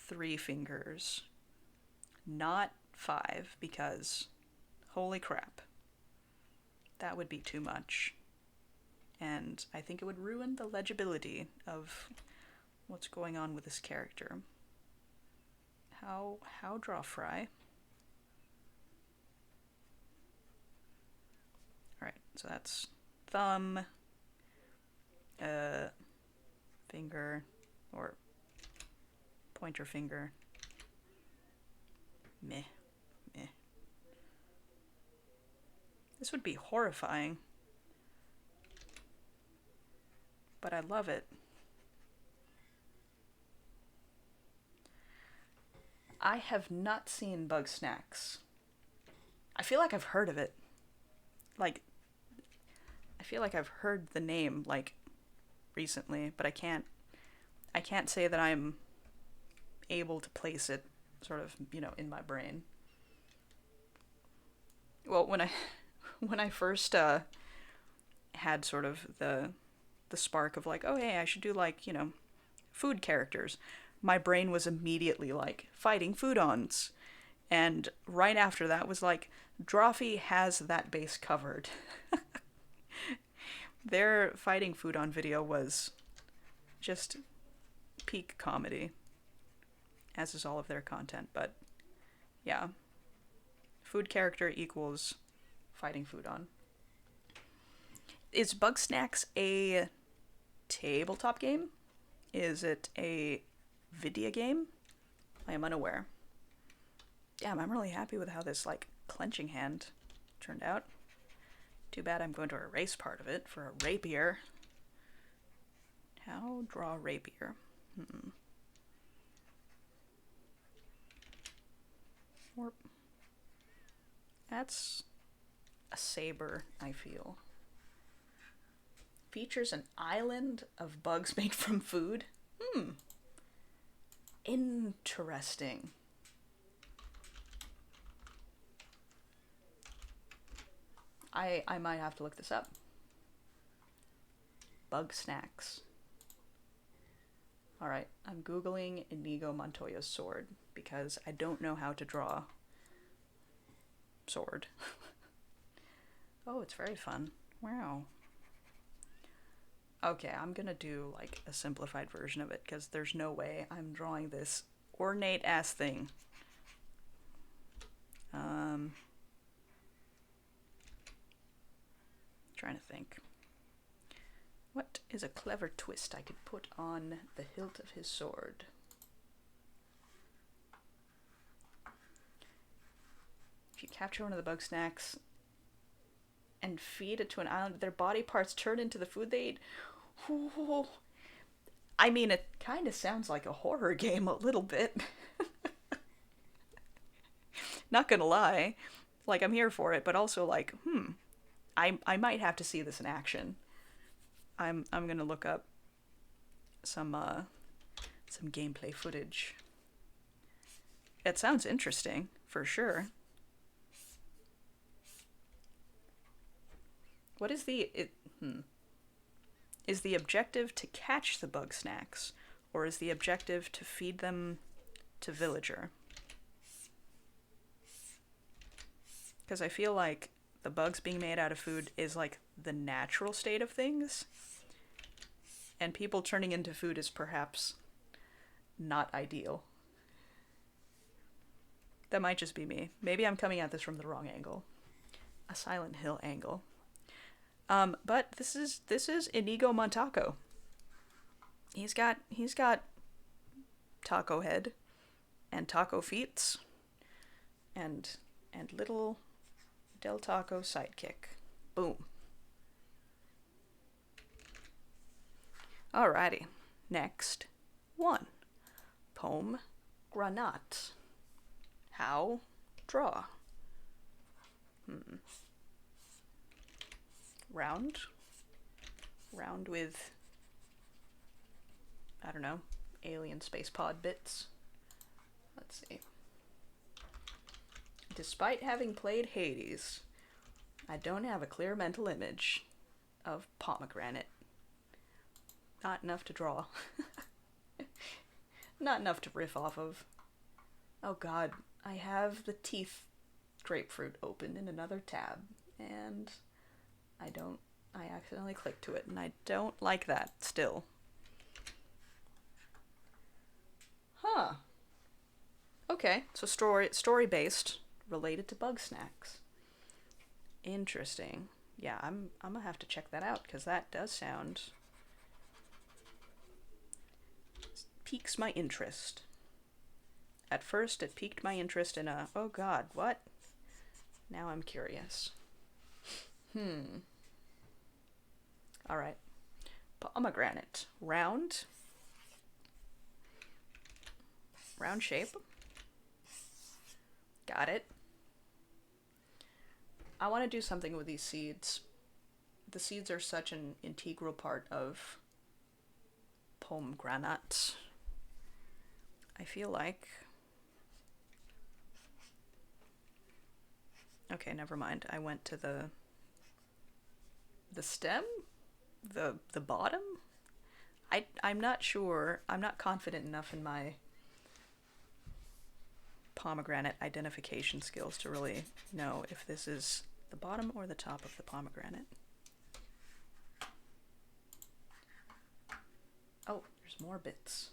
3 fingers. Not 5, because holy crap. That would be too much. And I think it would ruin the legibility of what's going on with this character. How draw fry? Alright, so that's thumb, finger, or pointer finger. Meh. This would be horrifying. But I love it. I have not seen Bugsnax. I feel like I've heard of it. I feel like I've heard the name, recently, but I can't say that I'm able to place it sort of, in my brain. Well, when I first had sort of the spark of oh hey, I should do food characters, my brain was immediately fighting food-ons, And right after that was like, Drawfee has that base covered. Their fighting food on video was just peak comedy, as is all of their content. But yeah, food character equals fighting food on. Is Bugsnax a tabletop game? Is it a video game? I am unaware. Damn, I'm really happy with how this, like, clenching hand turned out. Too bad I'm going to erase part of it for a rapier. How draw rapier? Warp. That's a saber, I feel. Features an island of bugs made from food? Interesting. I might have to look this up. Bugsnax. Alright, I'm Googling Inigo Montoya's sword because I don't know how to draw sword. Oh, it's very fun. Wow. Okay, I'm gonna do like a simplified version of it because there's no way I'm drawing this ornate ass thing. Trying to think. What is a clever twist I could put on the hilt of his sword? If you capture one of the Bugsnax and feed it to an island, their body parts turn into the food they eat. Ooh. I mean, it kind of sounds like a horror game a little bit. Not gonna lie. Like, I'm here for it, but also like, I might have to see this in action. I'm gonna look up some gameplay footage. It sounds interesting, for sure. What is Is the objective to catch the Bugsnax, or is the objective to feed them to villager? Because I feel like the bugs being made out of food is like the natural state of things, and people turning into food is perhaps not ideal. That might just be me. Maybe I'm coming at this from the wrong angle. A Silent Hill angle. But this is Inigo Montaco. He's got taco head and taco feet and little Del Taco sidekick. Boom. Alrighty. Next one. Pomme granat. How draw? Round with, I don't know, alien space pod bits. Let's see. Despite having played Hades, I don't have a clear mental image of pomegranate. Not enough to draw. Not enough to riff off of. Oh god, I have the teeth grapefruit open in another tab, and I accidentally clicked to it, and I don't like that still. Huh. Okay, so story based, related to Bugsnax. Interesting. Yeah, I'm gonna have to check that out because that does sound piques my interest. At first, it piqued my interest in a oh god, what? Now I'm curious. All right. Pomegranate, round shape. Got it. I want to do something with these seeds. The seeds are such an integral part of pomegranate. I feel like... Okay, never mind. I went to the stem? The bottom? I'm not sure. I'm not confident enough in my pomegranate identification skills to really know if this is the bottom or the top of the pomegranate. Oh, there's more bits.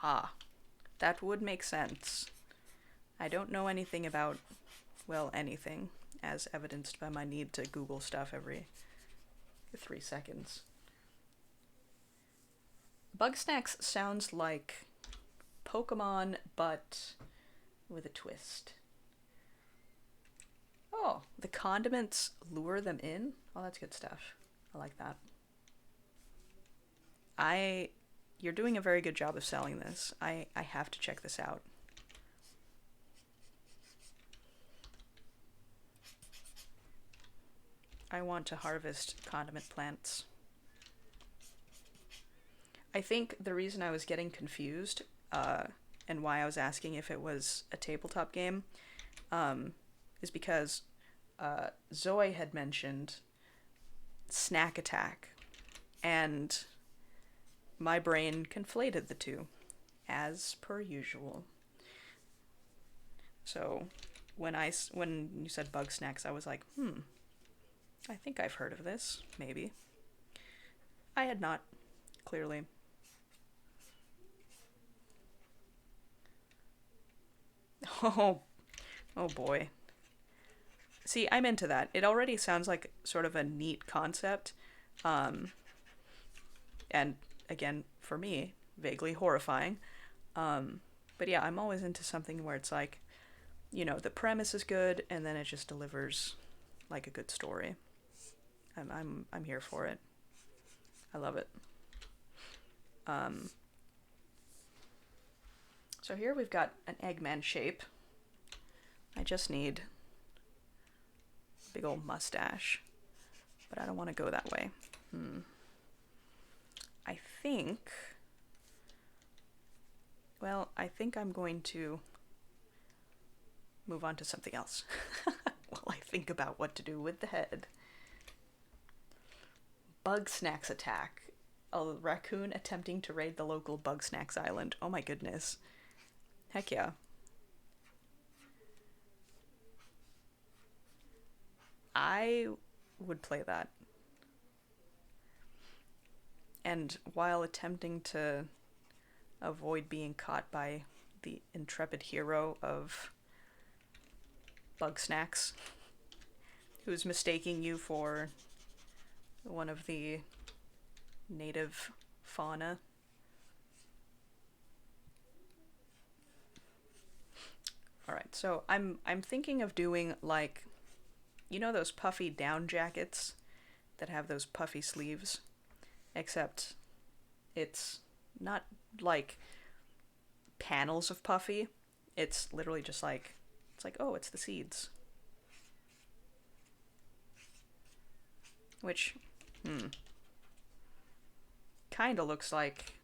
Ah, that would make sense. I don't know anything about, well, anything, as evidenced by my need to Google stuff every 3 seconds. Bugsnax sounds like Pokemon, but with a twist. Oh, the condiments lure them in? Oh, that's good stuff. I like that. You're doing a very good job of selling this. I have to check this out. I want to harvest condiment plants. I think the reason I was getting confused, and why I was asking if it was a tabletop game, is because Zoe had mentioned Snack Attack, and my brain conflated the two, as per usual. So when you said Bugsnax, I was like, I think I've heard of this, maybe. I had not, clearly. Oh boy. See, I'm into that. It already sounds like sort of a neat concept. And again, for me, vaguely horrifying. But yeah, I'm always into something where it's like, the premise is good and then it just delivers like a good story. I'm here for it. I love it. So here we've got an Eggman shape. I just need a big old mustache, but I don't want to go that way. I think I'm going to move on to something else while I think about what to do with the head. Bugsnax attack. A raccoon attempting to raid the local Bugsnax island. Oh my goodness. Heck yeah. I would play that. And while attempting to avoid being caught by the intrepid hero of Bugsnax, who's mistaking you for one of the native fauna. Alright, so I'm thinking of doing like, those puffy down jackets that have those puffy sleeves? Except it's not like panels of puffy. It's literally just like, oh, it's the seeds. Which, kind of looks like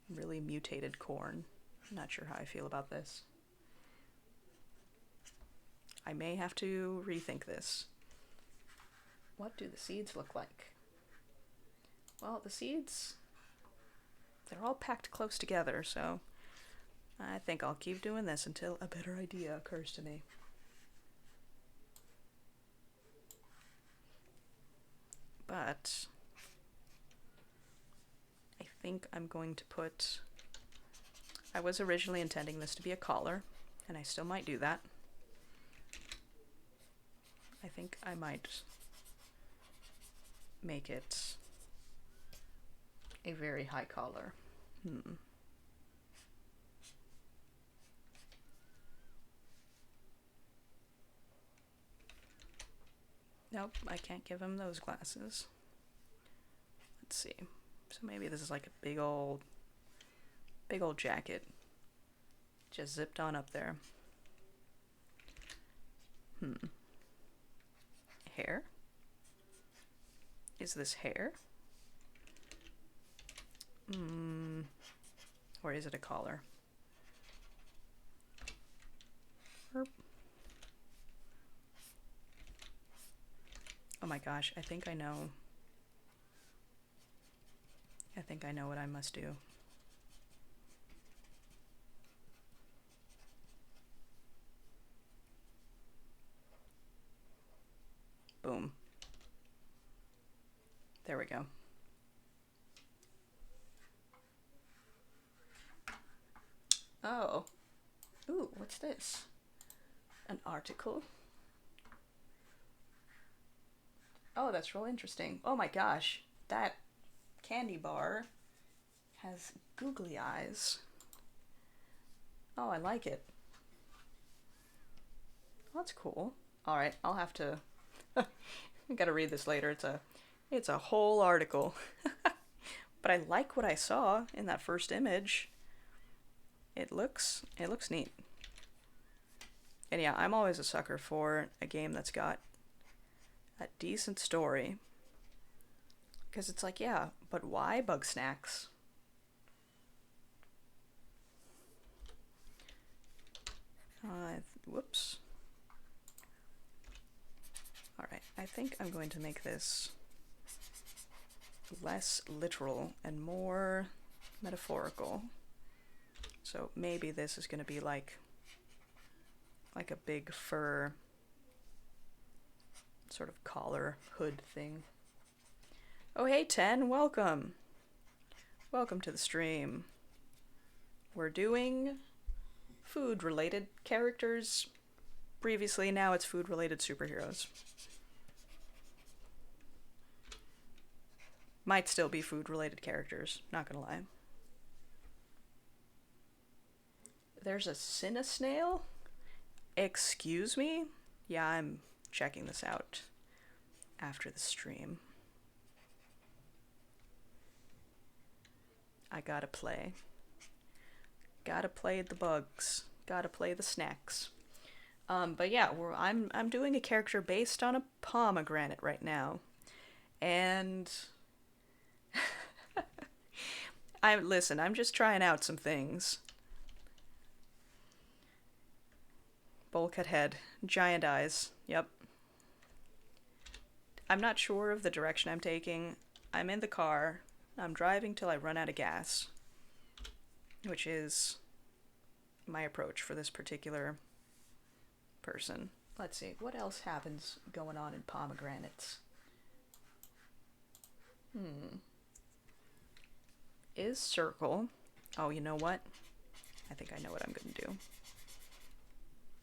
really mutated corn. I'm not sure how I feel about this. I may have to rethink this. What do the seeds look like? Well, the seeds, they're all packed close together, so I think I'll keep doing this until a better idea occurs to me. But I think I'm going to put... I was originally intending this to be a collar, and I still might do that. I think I might make it a very high collar. Nope, I can't give him those glasses. Let's see. So maybe this is like a big old jacket. Just zipped on up there. Hair? Is this hair? Or is it a collar? Herp. Oh my gosh, I think I know. I think I know what I must do. There we go. Oh. Ooh, what's this? An article? Oh, that's real interesting. Oh my gosh. That candy bar has googly eyes. Oh, I like it. Well, that's cool. All right, I'll have to. I gotta read this later. It's a whole article. But I like what I saw in that first image. It looks neat. And yeah, I'm always a sucker for a game that's got a decent story. Because it's like, yeah, but why Bugsnax? Whoops. Alright, I think I'm going to make this less literal and more metaphorical. So maybe this is going to be like a big fur sort of collar hood thing. Oh hey 10, welcome. Welcome to the stream. We're doing food related characters. Previously, now it's food related superheroes. Might still be food related characters, not gonna lie. There's a Cinesnail? Excuse me? Yeah, I'm checking this out after the stream. I gotta play. Gotta play the bugs. Gotta play the snacks. But yeah, I'm doing a character based on a pomegranate right now, and I'm just trying out some things. Bulkhead head, giant eyes. Yep. I'm not sure of the direction I'm taking. I'm in the car. I'm driving till I run out of gas, which is my approach for this particular person. Let's see, what else happens going on in pomegranates? Is circle. Oh, you know what? I think I know what I'm gonna do.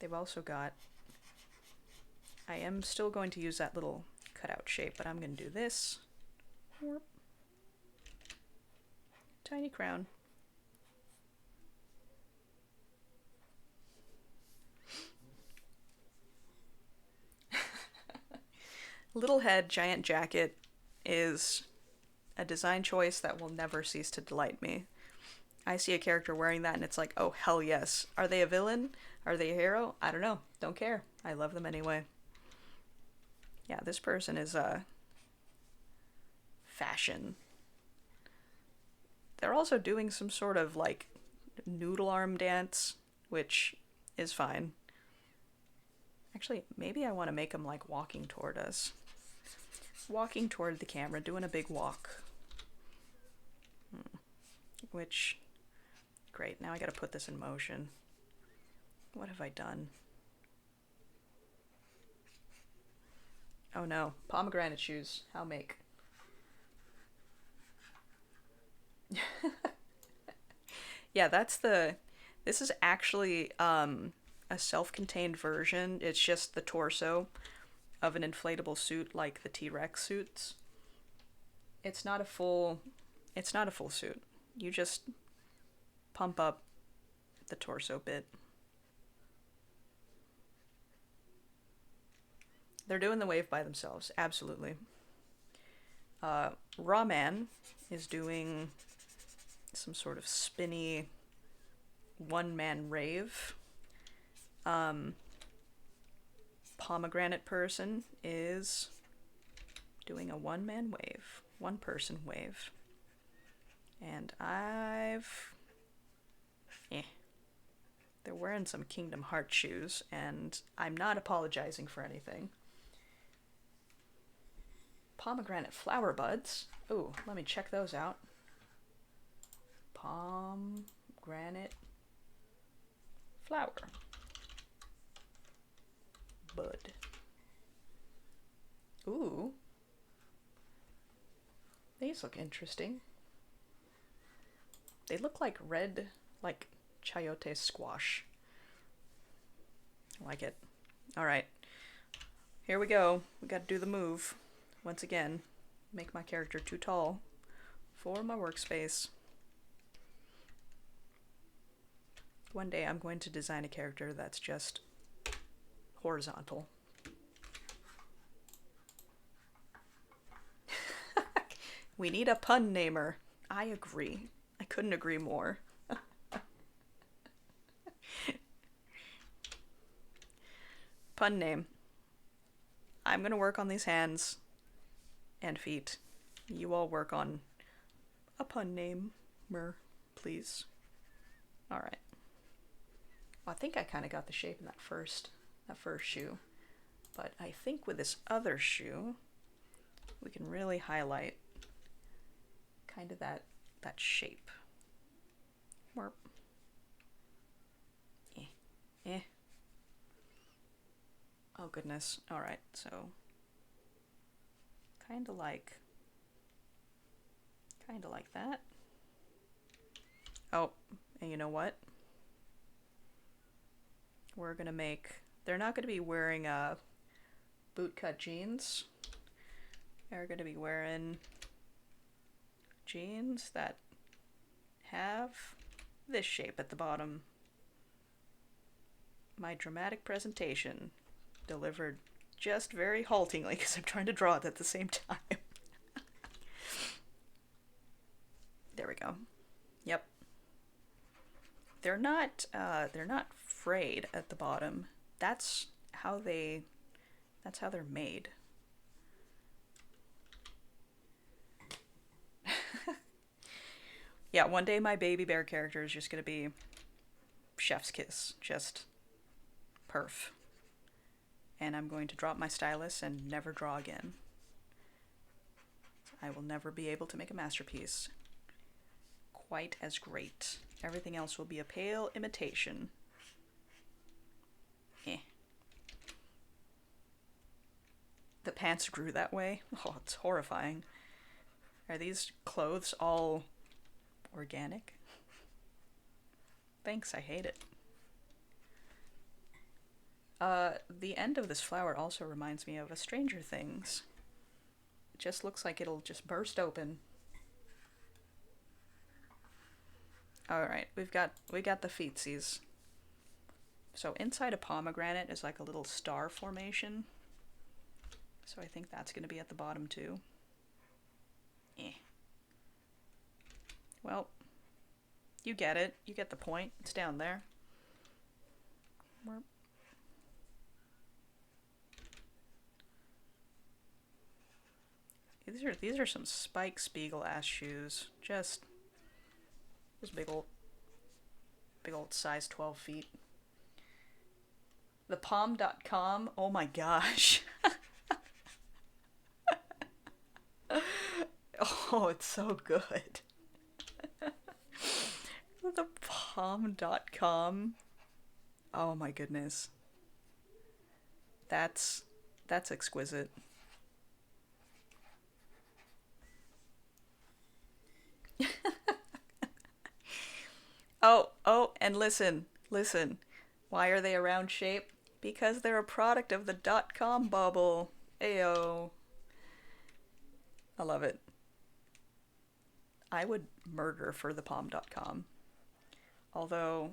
They've also got... I am still going to use that little cutout shape, but I'm gonna do this. Tiny crown. Little head, giant jacket is a design choice that will never cease to delight me. I see a character wearing that and it's like, oh hell yes. Are they a villain? Are they a hero? I don't know. Don't care. I love them anyway. Yeah, this person is fashion. They're also doing some sort of like noodle arm dance, which is fine. Actually, maybe I want to make them like walking toward us. Walking toward the camera, doing a big walk. Which, great, now I gotta put this in motion. What have I done? Oh no, pomegranate shoes, how make? Yeah, this is actually a self-contained version. It's just the torso of an inflatable suit like the T-Rex suits. It's not a full suit. You just pump up the torso bit. They're doing the wave by themselves, absolutely. Rawman is doing some sort of spinny one-man rave. Pomegranate person is doing a one-man wave, one-person wave. And they're wearing some Kingdom Hearts shoes, and I'm not apologizing for anything. Pomegranate flower buds. Ooh, let me check those out. Pomegranate flower bud. Ooh. These look interesting. They look like red, like chayote squash. I like it. All right. Here we go. We got to do the move. Once again, make my character too tall for my workspace. One day I'm going to design a character that's just horizontal. We need a pun namer. I agree. I couldn't agree more. Pun name. I'm gonna work on these hands and feet. You all work on a pun namer, please. Alright. Well, I think I kind of got the shape in that first shoe. But I think with this other shoe, we can really highlight kind of that shape. Warp. Eh. Oh goodness. Alright, so kind of like that. Oh, and you know what? We're gonna make, they're not gonna be wearing bootcut jeans. They're gonna be wearing jeans that have this shape at the bottom. My dramatic presentation delivered just very haltingly because I'm trying to draw it at the same time. There we go. Yep. They're not frayed at the bottom. That's how they're made. Yeah, one day my baby bear character is just gonna be chef's kiss, just perf. And I'm going to drop my stylus and never draw again. I will never be able to make a masterpiece quite as great. Everything else will be a pale imitation. Eh. The pants grew that way? Oh, it's horrifying. Are these clothes all organic? Thanks, I hate it. The end of this flower also reminds me of a Stranger Things. It just looks like it'll just burst open. Alright, we got the feetsies. So inside a pomegranate is like a little star formation. So I think that's gonna be at the bottom too. Eh. Well, you get it. You get the point. It's down there. These are some Spike Spiegel ass shoes. Just big old size 12 feet. The Palm.com. Oh my gosh. Oh, it's so good. The Palm.com. Oh my goodness. That's exquisite. Oh, and listen. Why are they a round shape? Because they're a product of the .com bubble. Ayo. I love it. I would murder for the Palm.com. Although,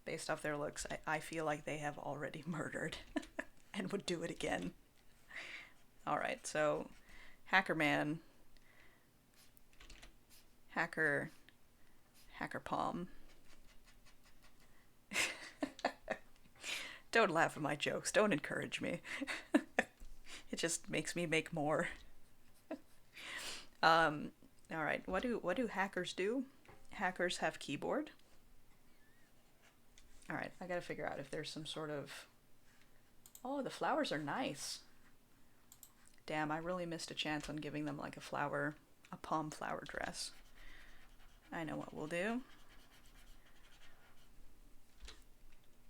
based off their looks, I feel like they have already murdered and would do it again. Alright, so Hackerman. Hacker Palm. Don't laugh at my jokes. Don't encourage me. It just makes me make more. Alright, what do hackers do? Hackers have keyboard. Alright, I gotta figure out if there's some sort of... Oh, the flowers are nice. Damn, I really missed a chance on giving them like a palm flower dress. I know what we'll do.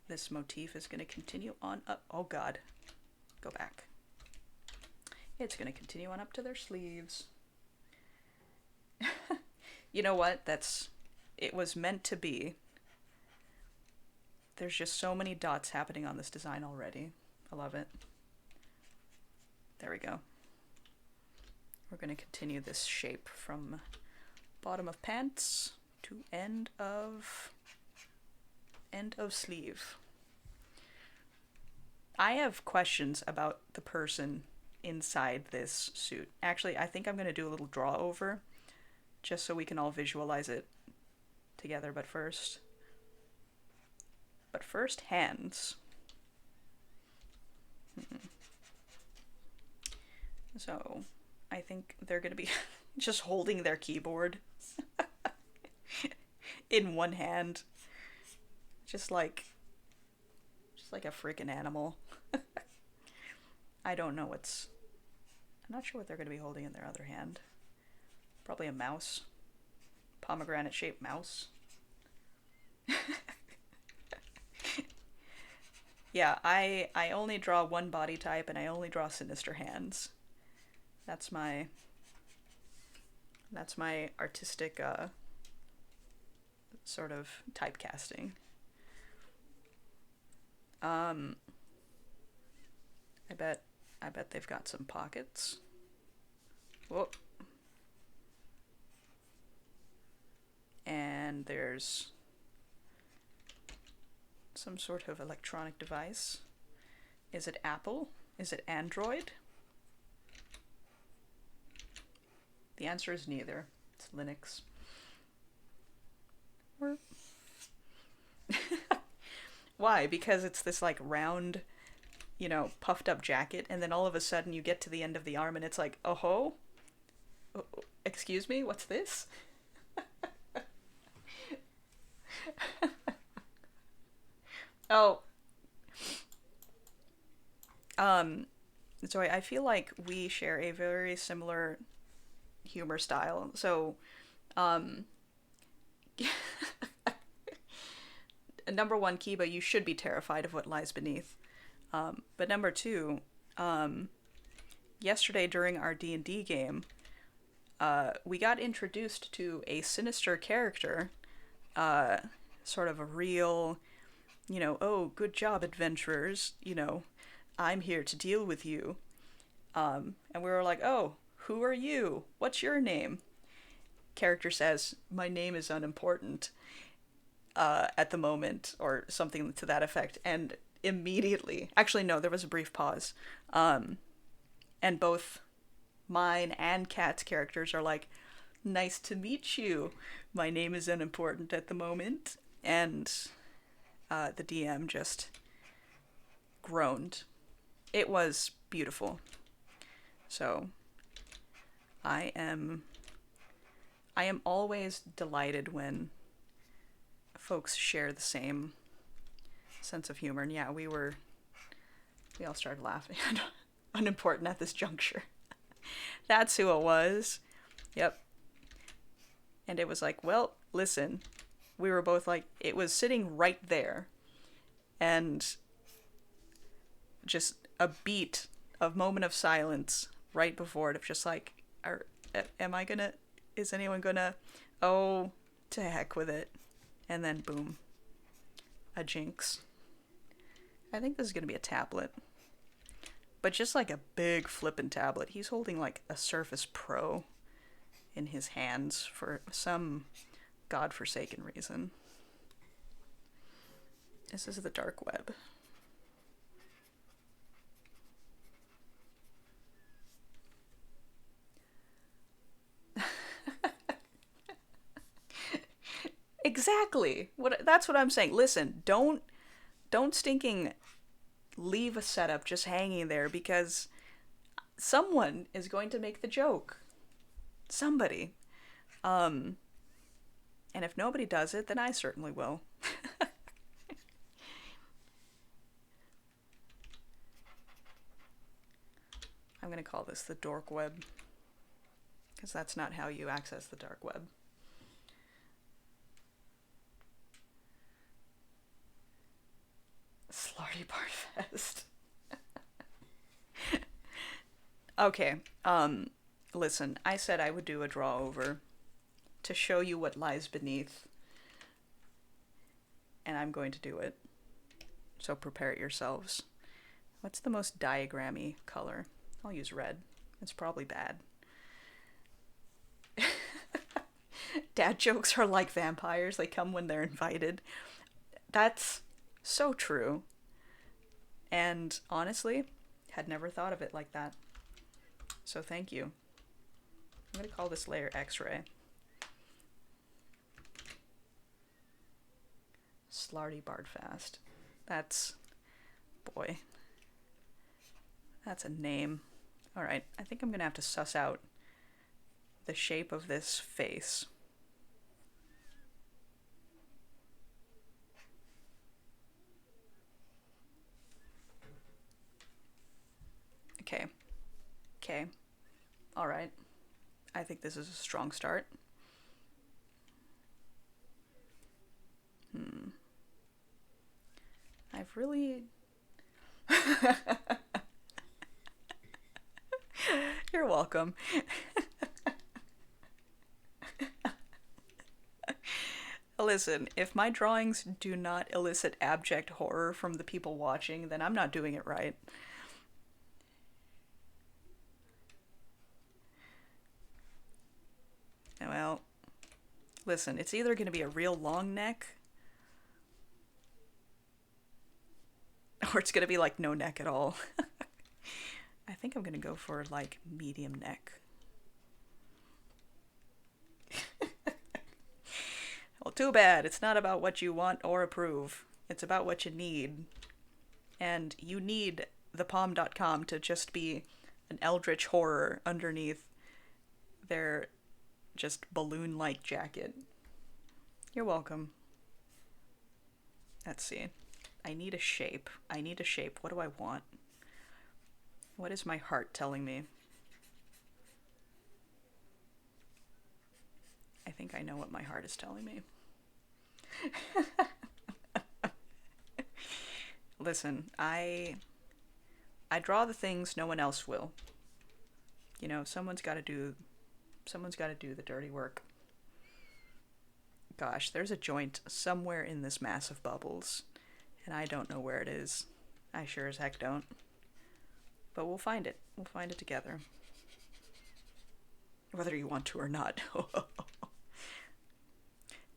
This motif is going to continue on up. Oh god. Go back. It's going to continue on up to their sleeves. You know what? It was meant to be. There's just so many dots happening on this design already. I love it. There we go. We're going to continue this shape from bottom of pants to end of sleeve. I have questions about the person inside this suit. Actually, I think I'm going to do a little draw over just so we can all visualize it together, but first hands. So, I think they're going to be just holding their keyboard in one hand, just like a freaking animal. I don't know what's I'm not sure what they're going to be holding in their other hand. Probably a mouse. Pomegranate shaped mouse. Yeah, I only draw one body type and I only draw sinister hands. That's my artistic sort of typecasting. Um I bet they've got some pockets. Whoa. And there's some sort of electronic device. Is it Apple? Is it Android? The answer is neither. It's Linux. Or why? Because it's this like round, puffed up jacket, and then all of a sudden you get to the end of the arm and it's like, oh ho? Excuse me, what's this? Oh, so I feel like we share a very similar humor style. So, um, number one, Kiba, you should be terrified of what lies beneath. But number two, um, yesterday during our D&D game, we got introduced to a sinister character, uh, sort of a real, oh, good job, adventurers, I'm here to deal with you. And we were like, oh, who are you? What's your name? Character says, my name is unimportant at the moment, or something to that effect. And immediately, actually, no, there was a brief pause. And both mine and Kat's characters are like, nice to meet you. My name is unimportant at the moment. And the DM just groaned. It was beautiful. So I am always delighted when folks share the same sense of humor. And yeah, we all started laughing. Unimportant at this juncture. That's who it was. Yep. And it was like, well, listen. We were both like, it was sitting right there. And just a beat of moment of silence right before it of just like, is anyone gonna, oh, to heck with it. And then boom, a jinx. I think this is gonna be a tablet. But just like a big flippin' tablet. He's holding like a Surface Pro in his hands for some godforsaken reason. This is the dark web. Exactly. That's what I'm saying. Listen, don't stinking leave a setup just hanging there because someone is going to make the joke. Somebody. And if nobody does it, then I certainly will. I'm going to call this the dork web because that's not how you access the dark web. Slarty Barfest. Okay, listen, I said I would do a draw over. to show you what lies beneath. And I'm going to do it. So prepare yourselves. What's the most diagrammy color? I'll use red. It's probably bad. Dad jokes are like vampires. They come when they're invited. That's so true. And honestly, had never thought of it like that. So thank you. I'm going to call this layer X-ray. Slarty Bardfast. That's... boy. That's a name. Alright, I think I'm going to have to suss out the shape of this face. Okay. Okay. Alright. I think this is a strong start. I've really... You're welcome. Listen, if my drawings do not elicit abject horror from the people watching, then I'm not doing it right. Well, listen, it's either going to be a real long neck, or it's going to be like no neck at all. I think I'm going to go for like medium neck. Well, too bad. It's not about what you want or approve. It's about what you need. And you need thepalm.com to just be an eldritch horror underneath their just balloon-like jacket. You're welcome. Let's see. I need a shape. I need a shape. What do I want? What is my heart telling me? I think I know what my heart is telling me. Listen, I draw the things no one else will. You know, someone's got to do the dirty work. Gosh, there's a joint somewhere in this mass of bubbles, and I don't know where it is. I sure as heck don't. But we'll find it. We'll find it together. Whether you want to or not.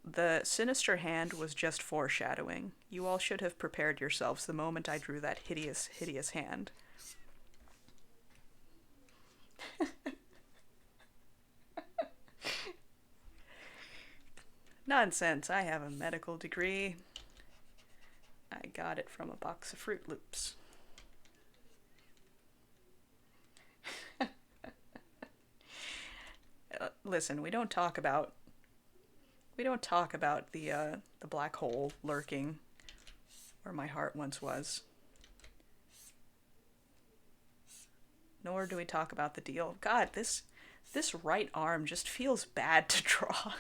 The sinister hand was just foreshadowing. You all should have prepared yourselves the moment I drew that hideous, hideous hand. Nonsense, I have a medical degree. I got it from a box of Fruit Loops. Listen, we don't talk about the black hole lurking where my heart once was. Nor do we talk about the deal. God, this right arm just feels bad to draw.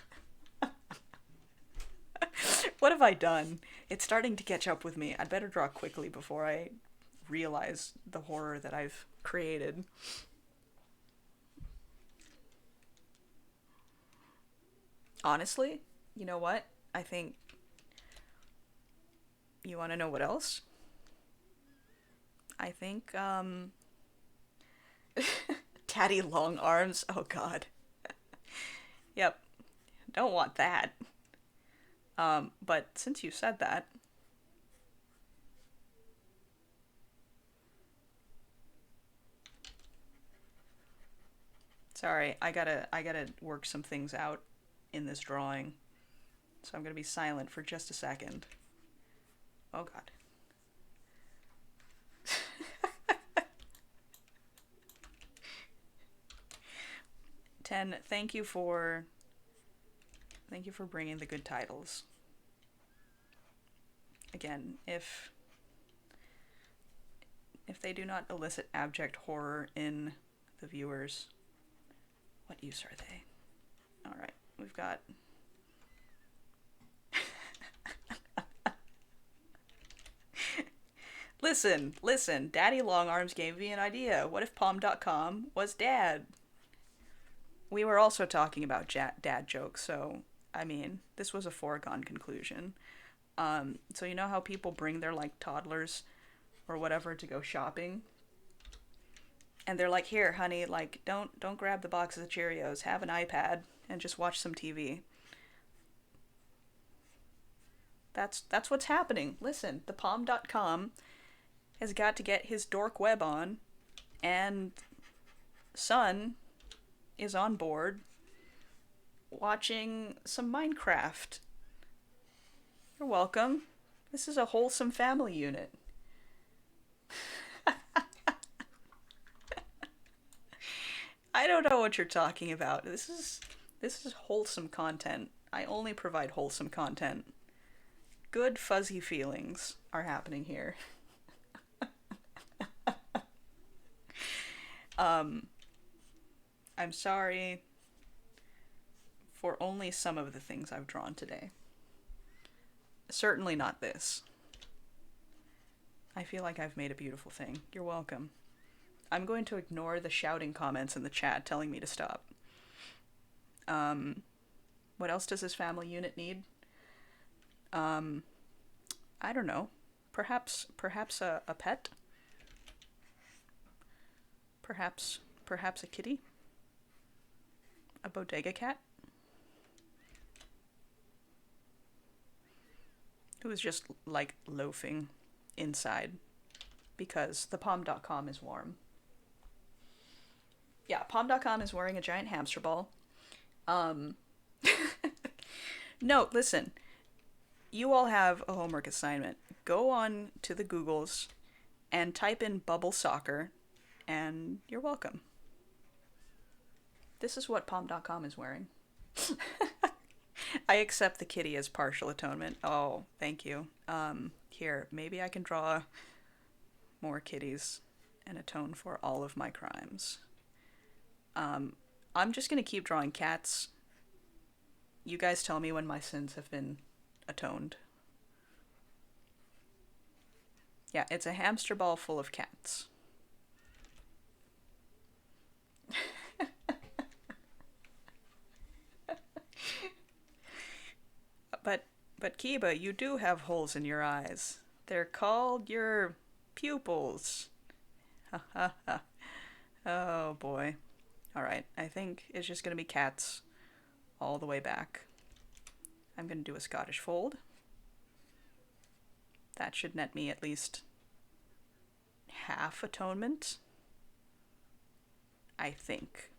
What have I done? It's starting to catch up with me. I'd better draw quickly before I realize the horror that I've created. Honestly, you know what? I think... You want to know what else? I think, Daddy long arms. Oh, God. Yep. Don't want that. But since you said that... Sorry, I gotta work some things out in this drawing. So I'm gonna be silent for just a second. Oh, God. Ten, thank you for bringing the good titles. Again, if they do not elicit abject horror in the viewers, what use are they? Alright, we've got... Listen, Daddy Longarms gave me an idea. What if Palm.com was Dad? we were also talking about dad jokes, so I mean, this was a foregone conclusion. So you know how people bring their like toddlers or whatever to go shopping, and they're like, "Here, honey, like don't grab the box of Cheerios. Have an iPad and just watch some TV." That's what's happening. Listen, the Palm.com has got to get his dork web on, and son is on board watching some Minecraft. You're welcome. This is a wholesome family unit. I don't know what you're talking about. This is wholesome content. I only provide wholesome content. Good fuzzy feelings are happening here. Um, I'm sorry for only some of the things I've drawn today. Certainly not this. I feel like I've made a beautiful thing. You're welcome. I'm going to ignore the shouting comments in the chat telling me to stop. What else does this family unit need? I don't know. Perhaps a pet? Perhaps a kitty? A bodega cat? Who is just like loafing inside because the Palm.com is warm. Yeah, Palm.com is wearing a giant hamster ball. Um, no, listen. You all have a homework assignment. Go on to the Googles and type in bubble soccer, and you're welcome. This is what Palm.com is wearing. I accept the kitty as partial atonement. Oh, thank you. Here, maybe I can draw more kitties and atone for all of my crimes. I'm just gonna keep drawing cats. You guys tell me when my sins have been atoned. Yeah, it's a hamster ball full of cats. But Kiba, you do have holes in your eyes. They're called your pupils. Ha ha ha. Oh boy. Alright, I think it's just gonna be cats all the way back. I'm gonna do a Scottish fold. That should net me at least half atonement. I think.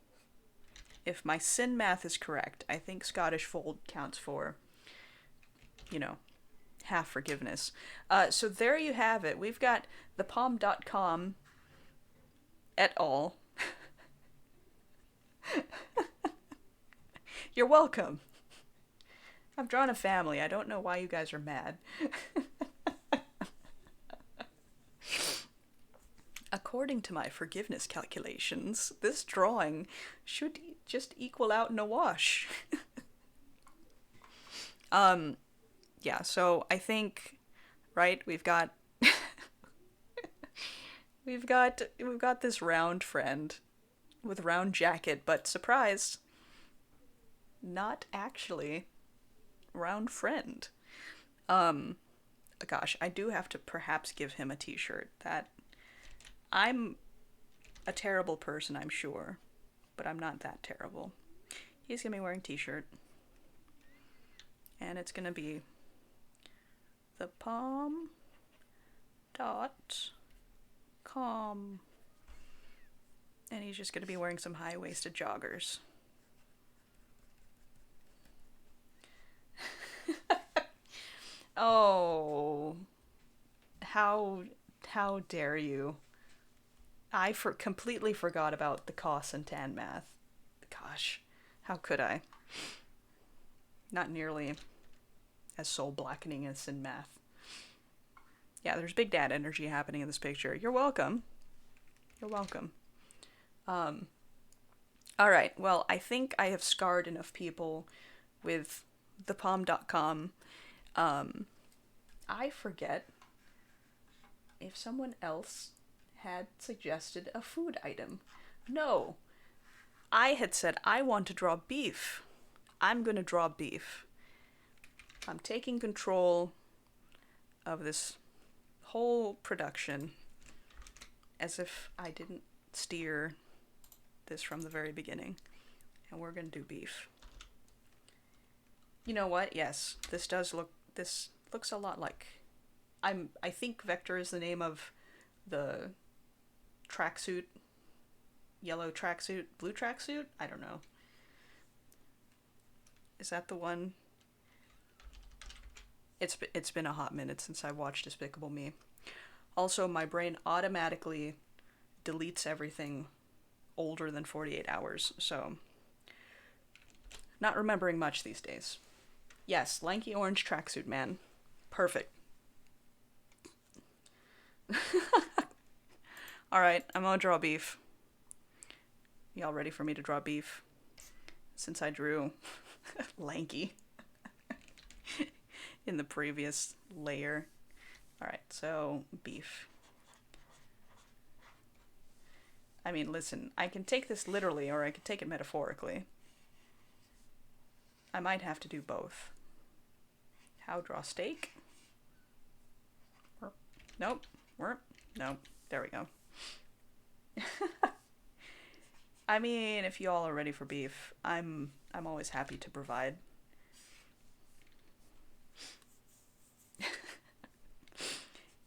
If my sin math is correct, I think Scottish fold counts for, you know, half forgiveness. So there you have it. We've got the Palm.com et al. You're welcome. I've drawn a family. I don't know why you guys are mad. According to my forgiveness calculations, this drawing should just equal out in a wash. Yeah, so I think, right, we've got we've got this round friend with round jacket, but surprise, not actually round friend. Gosh, I do have to perhaps give him a t-shirt. That I'm a terrible person, I'm sure, but I'm not that terrible. He's gonna be wearing t-shirt, and it's gonna be the Palm.com, and he's just gonna be wearing some high-waisted joggers. Oh, how dare you? I completely forgot about the cos and tan math. Gosh, how could I? Not nearly as soul blackening as in math. Yeah, there's big dad energy happening in this picture. You're welcome. You're welcome. Alright, well, I think I have scarred enough people with the Palm.com. I forget if someone else had suggested a food item. No. I had said I want to draw beef. I'm gonna draw beef. I'm taking control of this whole production as if I didn't steer this from the very beginning. And we're gonna do beef. You know what? Yes, this looks a lot like I think Vector is the name of the tracksuit, yellow tracksuit, blue tracksuit? I don't know. Is that the one? It's been a hot minute since I watched Despicable Me. Also, my brain automatically deletes everything older than 48 hours, so not remembering much these days. Yes, lanky orange tracksuit man. Perfect. Alright, I'm gonna draw beef. Y'all ready for me to draw beef? Since I drew lanky in the previous layer. Alright, so beef. I mean, listen, I can take this literally or I can take it metaphorically. I might have to do both. How draw steak? Nope. Nope. There we go. I mean, if y'all are ready for beef, I'm always happy to provide.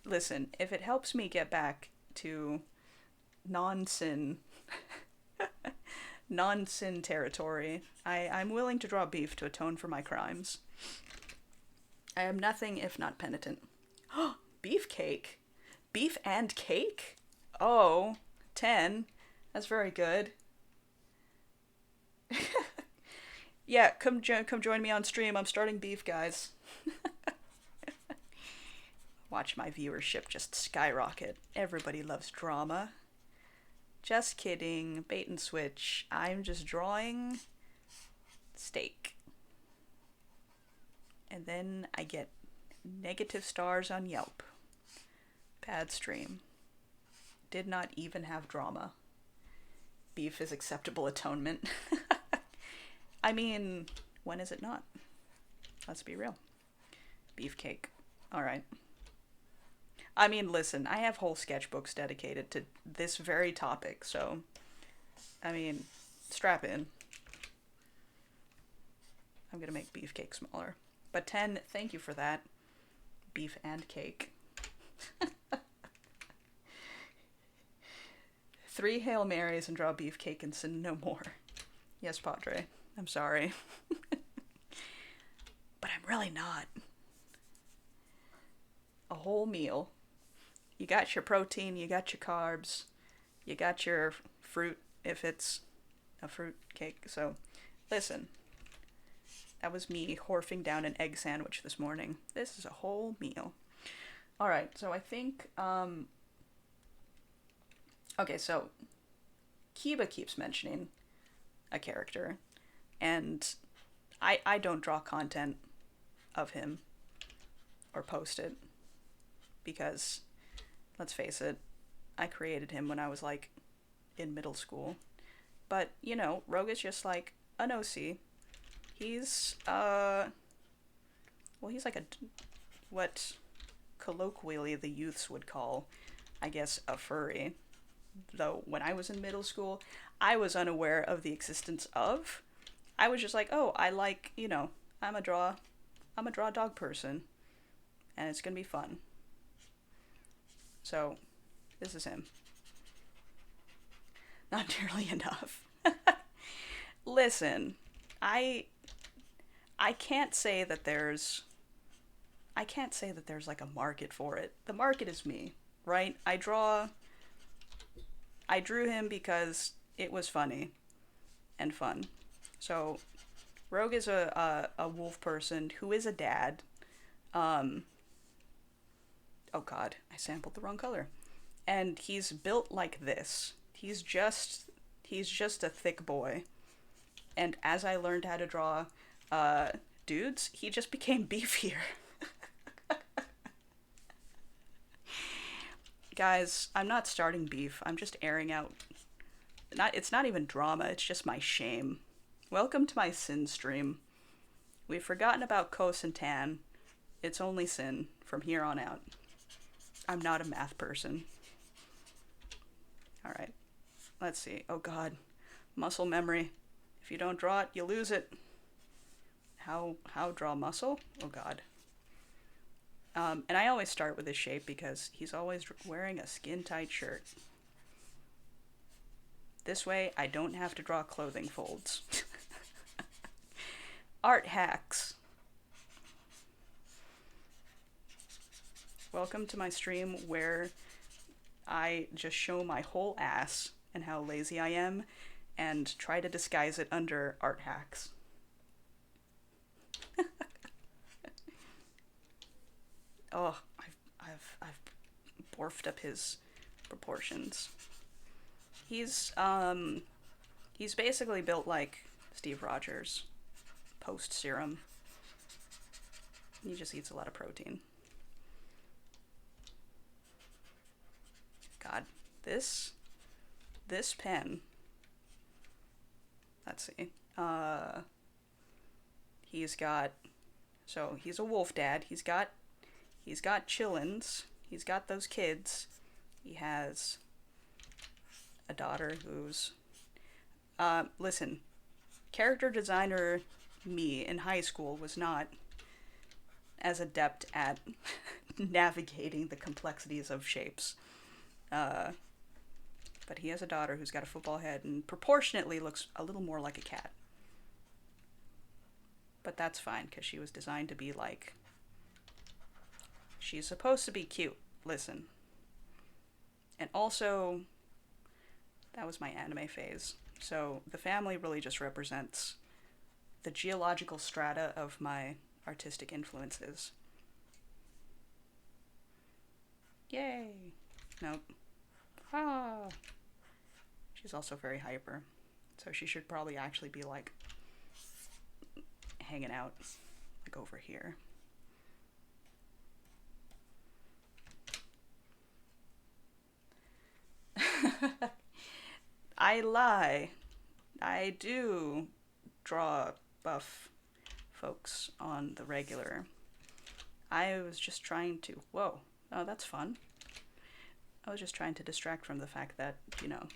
Listen, if it helps me get back to non-sin non-sin territory, I'm willing to draw beef to atone for my crimes. I am nothing if not penitent. Beefcake? Beef and cake? Oh, 10. That's very good. Yeah, come join me on stream. I'm starting beef, guys. Watch my viewership just skyrocket. Everybody loves drama. Just kidding. Bait and switch. I'm just drawing steak. And then I get negative stars on Yelp. Bad stream. Did not even have drama. Beef is acceptable atonement. I mean, when is it not? Let's be real. Beefcake. Alright. I mean, listen, I have whole sketchbooks dedicated to this very topic, so, I mean, strap in. I'm gonna make beefcake smaller. But 10, thank you for that. Beef and cake. 3 Hail Marys and draw beefcake and sin no more. Yes, Padre. I'm sorry. But I'm really not. A whole meal. You got your protein, you got your carbs, you got your fruit if it's a fruit cake. So, listen. That was me horfing down an egg sandwich this morning. This is a whole meal. Alright, so I think, okay, so Kiba keeps mentioning a character, and I don't draw content of him or post it because, let's face it, I created him when I was like in middle school. But, you know, Rogue is just like an OC. He's well, he's like what colloquially the youths would call, I guess, a furry. Though when I was in middle school, I was unaware of the existence of. I was just like, oh, I like, you know, I'm a draw dog person, and it's gonna be fun. So, this is him. Not nearly enough. Listen, I can't say that there's like a market for it. The market is me, right? I drew him because it was funny and fun. So, Rogue is a wolf person who is a dad. Oh god, I sampled the wrong color. And he's built like this. He's just a thick boy. And as I learned how to draw dudes, he just became beefier. Guys, I'm not starting beef. I'm just airing out It's not even drama, it's just my shame. Welcome to my sin stream. We've forgotten about cos and tan. It's only sin from here on out. I'm not a math person. Alright. Let's see. Oh god. Muscle memory. If you don't draw it, you lose it. How draw muscle? Oh god. And I always start with his shape because he's always wearing a skin-tight shirt. This way, I don't have to draw clothing folds. Art hacks. Welcome to my stream where I just show my whole ass and how lazy I am and try to disguise it under art hacks. Oh, I've borfed up his proportions. He's basically built like Steve Rogers, post serum. He just eats a lot of protein. God, this pen. Let's see. He's got, so he's a wolf dad. He's got chillins. He's got those kids. He has a daughter who's, listen, character designer me in high school was not as adept at navigating the complexities of shapes. But he has a daughter who's got a football head and proportionately looks a little more like a cat. But that's fine, because she was designed to be like... She's supposed to be cute. Listen. And also, that was my anime phase. So the family really just represents the geological strata of my artistic influences. Yay! Nope. Ah! She's also very hyper. So she should probably actually be like hanging out like over here. I lie. I do draw buff folks on the regular. I was just trying to... Whoa. Oh, that's fun. I was just trying to distract from the fact that, you know...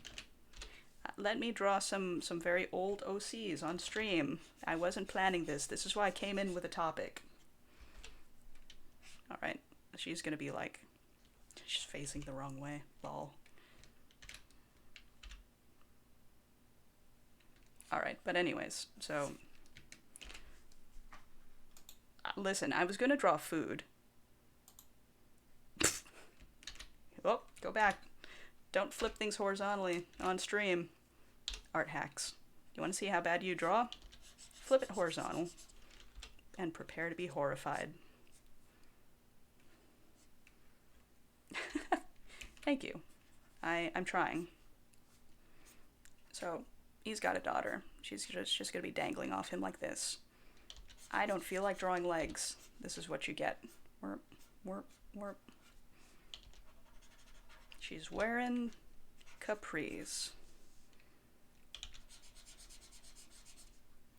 Let me draw some very old OCs on stream. I wasn't planning this. This is why I came in with a topic. Alright. She's gonna be like... She's facing the wrong way. Lol. Alright, but anyways, so... Listen, I was gonna draw food. Oh, go back. Don't flip things horizontally on stream. Art hacks. You want to see how bad you draw? Flip it horizontal. And prepare to be horrified. Thank you. I'm trying. So, he's got a daughter. She's just gonna be dangling off him like this. I don't feel like drawing legs. This is what you get. Warp, warp, warp. She's wearing capris.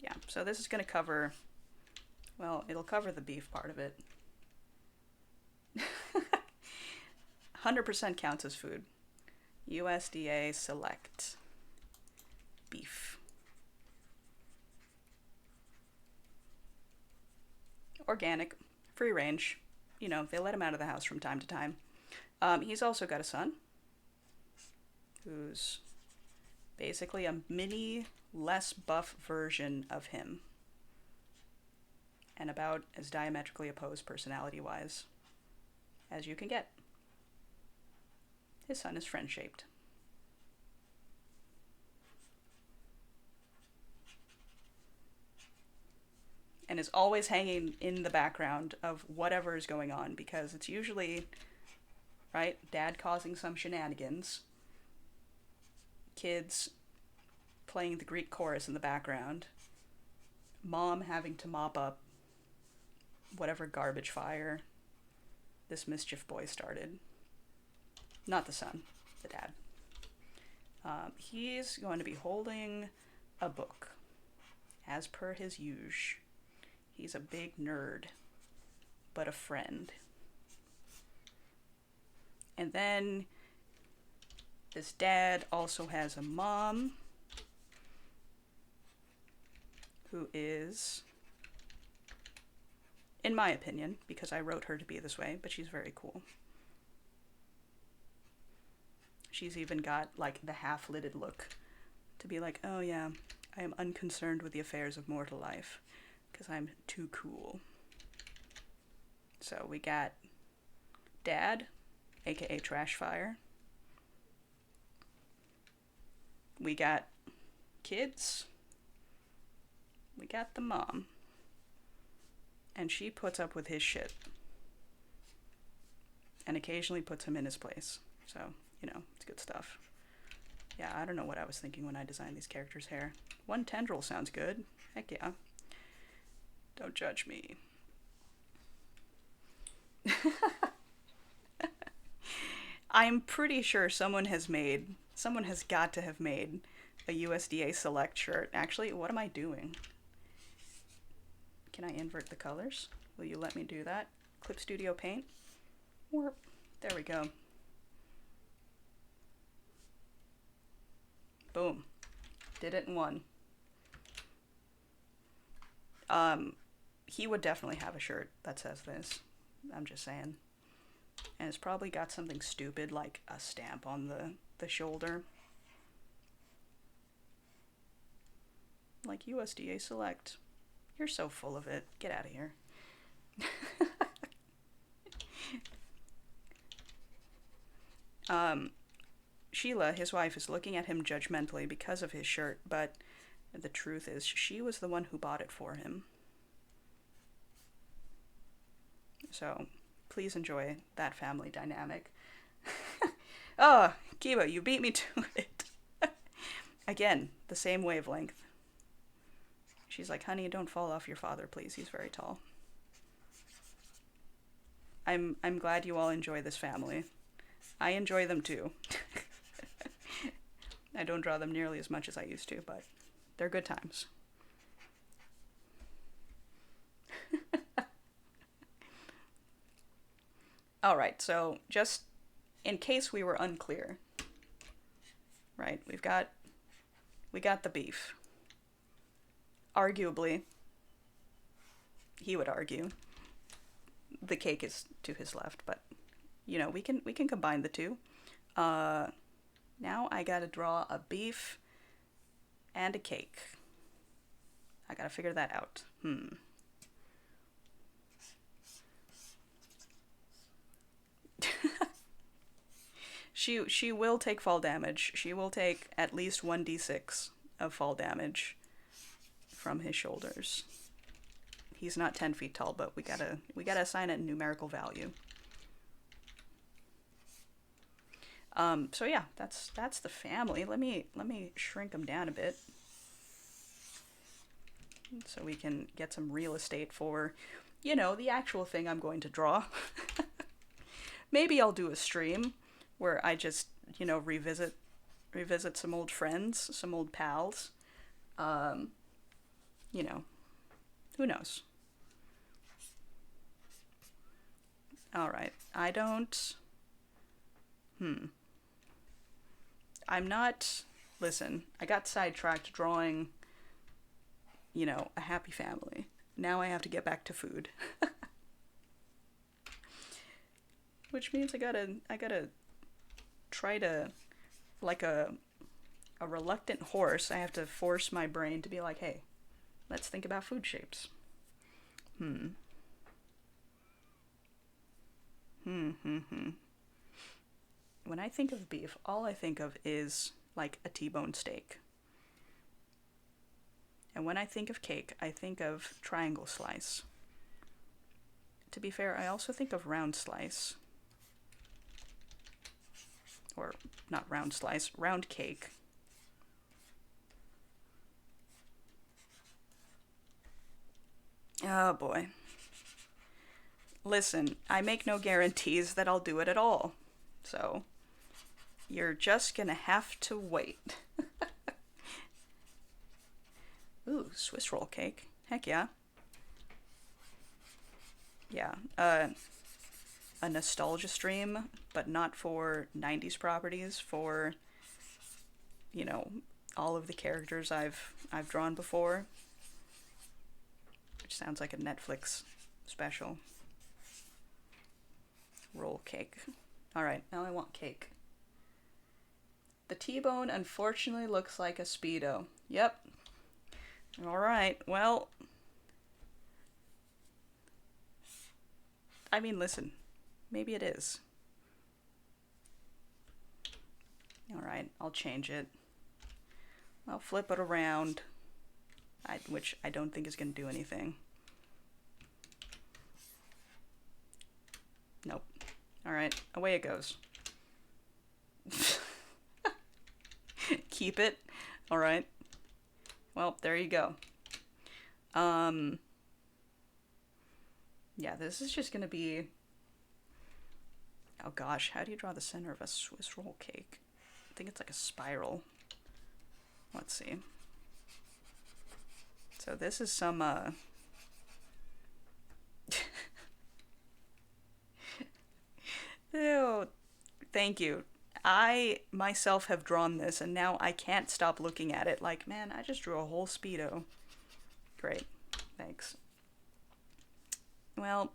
Yeah, so this is gonna cover, well, it'll cover the beef part of it. 100% counts as food. USDA Select beef. Organic, free range. You know, they let him out of the house from time to time. He's also got a son who's basically a mini, less buff version of him. And about as diametrically opposed personality-wise as you can get. His son is friend-shaped. And is always hanging in the background of whatever is going on, because it's usually, right, dad causing some shenanigans, kids playing the Greek chorus in the background, mom having to mop up whatever garbage fire this mischief boy started. Not the son, the dad. He's going to be holding a book, as per his usual. He's a big nerd, but a friend. And then this dad also has a mom who is, in my opinion, because I wrote her to be this way, but she's very cool. She's even got like the half-lidded look to be like, oh yeah, I am unconcerned with the affairs of mortal life because I'm too cool. So we got Dad, aka Trashfire. We got kids. We got the mom. And she puts up with his shit. And occasionally puts him in his place. So, it's good stuff. Yeah, I don't know what I was thinking when I designed these characters' hair. One tendril sounds good. Heck yeah. Don't judge me. I'm pretty sure someone has got to have made a USDA Select shirt. Actually, what am I doing? Can I invert the colors? Will you let me do that? Clip Studio Paint? Warp. There we go. Boom. Did it in one. He would definitely have a shirt that says this. I'm just saying. And it's probably got something stupid like a stamp on the shoulder. Like USDA Select. You're so full of it. Get out of here. Sheila, his wife, is looking at him judgmentally because of his shirt, but the truth is she was the one who bought it for him. So, please enjoy that family dynamic. Oh, Kiba, you beat me to it. Again, the same wavelength. She's like, honey, don't fall off your father, please. He's very tall. I'm glad you all enjoy this family. I enjoy them too. I don't draw them nearly as much as I used to, but they're good times. Alright, so just in case we were unclear, right, we got the beef. Arguably, he would argue, the cake is to his left, but we can combine the two. Now I gotta draw a beef and a cake. I gotta figure that out. She will take fall damage. She will take at least 1d6 of fall damage from his shoulders. He's not 10 feet tall, but we gotta assign it a numerical value. So yeah, that's the family. Let me shrink them down a bit so we can get some real estate for, the actual thing I'm going to draw. Maybe I'll do a stream where I just, revisit some old friends, some old pals. Who knows? All right. I'm not, listen, I got sidetracked drawing, a happy family. Now I have to get back to food. Which means I gotta try to, like a reluctant horse, I have to force my brain to be like, hey, let's think about food shapes. When I think of beef, all I think of is like a T-bone steak. And when I think of cake, I think of triangle slice. To be fair, I also think of round slice. Or not round slice, round cake. Oh boy. Listen, I make no guarantees that I'll do it at all. So, You're just gonna have to wait. Ooh, Swiss roll cake. Heck yeah. Yeah. A nostalgia stream, but not for 90s properties, for, you know, all of the characters I've drawn before. Which sounds like a Netflix special. Roll cake. Alright, now I want cake. The T-bone unfortunately looks like a Speedo. Yep. Alright, well. I mean, listen. Maybe it is. Alright, I'll change it. I'll flip it around. Which I don't think is going to do anything. Nope. Alright, away it goes. Keep it. Alright. Well, there you go. Yeah, this is just gonna be... Oh gosh, how do you draw the center of a Swiss roll cake? I think it's like a spiral. Let's see. So this is some, Ew. Thank you. I myself have drawn this, and now I can't stop looking at it like, man, I just drew a whole Speedo. Great. Thanks. Well,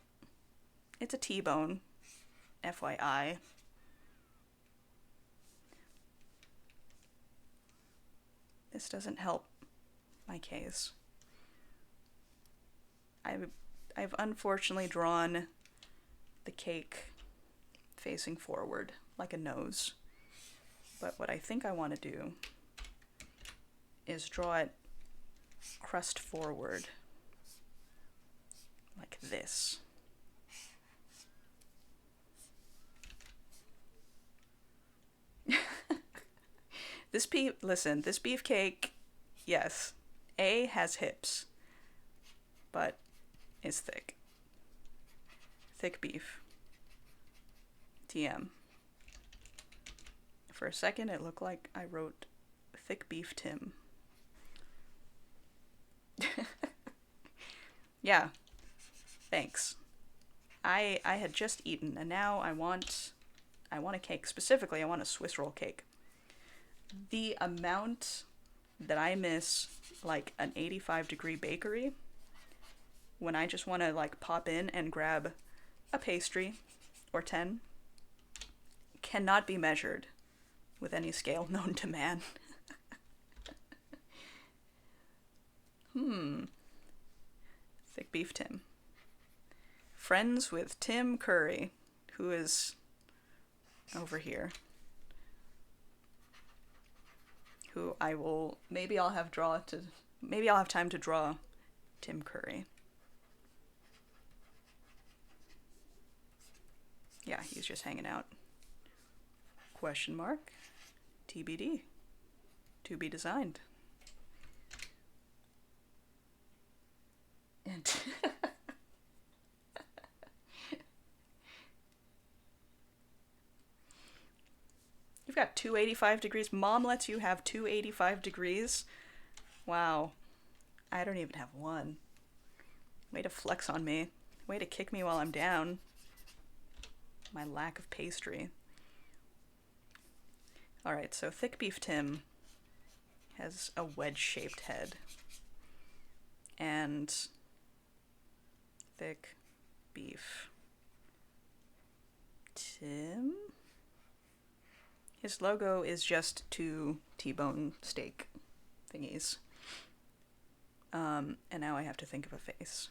it's a T-bone. FYI. This doesn't help my case. I've unfortunately drawn the cake facing forward, like a nose. But what I think I want to do is draw it crust forward, like this. Listen, this beefcake, yes, A, has hips, but is thick. Thick beef. TM. For a second, it looked like I wrote Thick Beef Tim. Yeah. Thanks. I had just eaten, and now I want a cake. Specifically, I want a Swiss roll cake. The amount that I miss, like, an 85-degree bakery when I just want to, like, pop in and grab a pastry or 10 cannot be measured with any scale known to man. Thick Beef Tim. Friends with Tim Curry, who is over here. Who I will... Maybe I'll have time to draw Tim Curry. Yeah, he's just hanging out. Question mark. TBD. To be designed. And you've got 285 degrees. Mom lets you have 285 degrees. Wow. I don't even have one. Way to flex on me. Way to kick me while I'm down. My lack of pastry. Alright, so Thick Beef Tim has a wedge-shaped head. And Thick Beef Tim? His logo is just two T-bone steak thingies. And now I have to think of a face.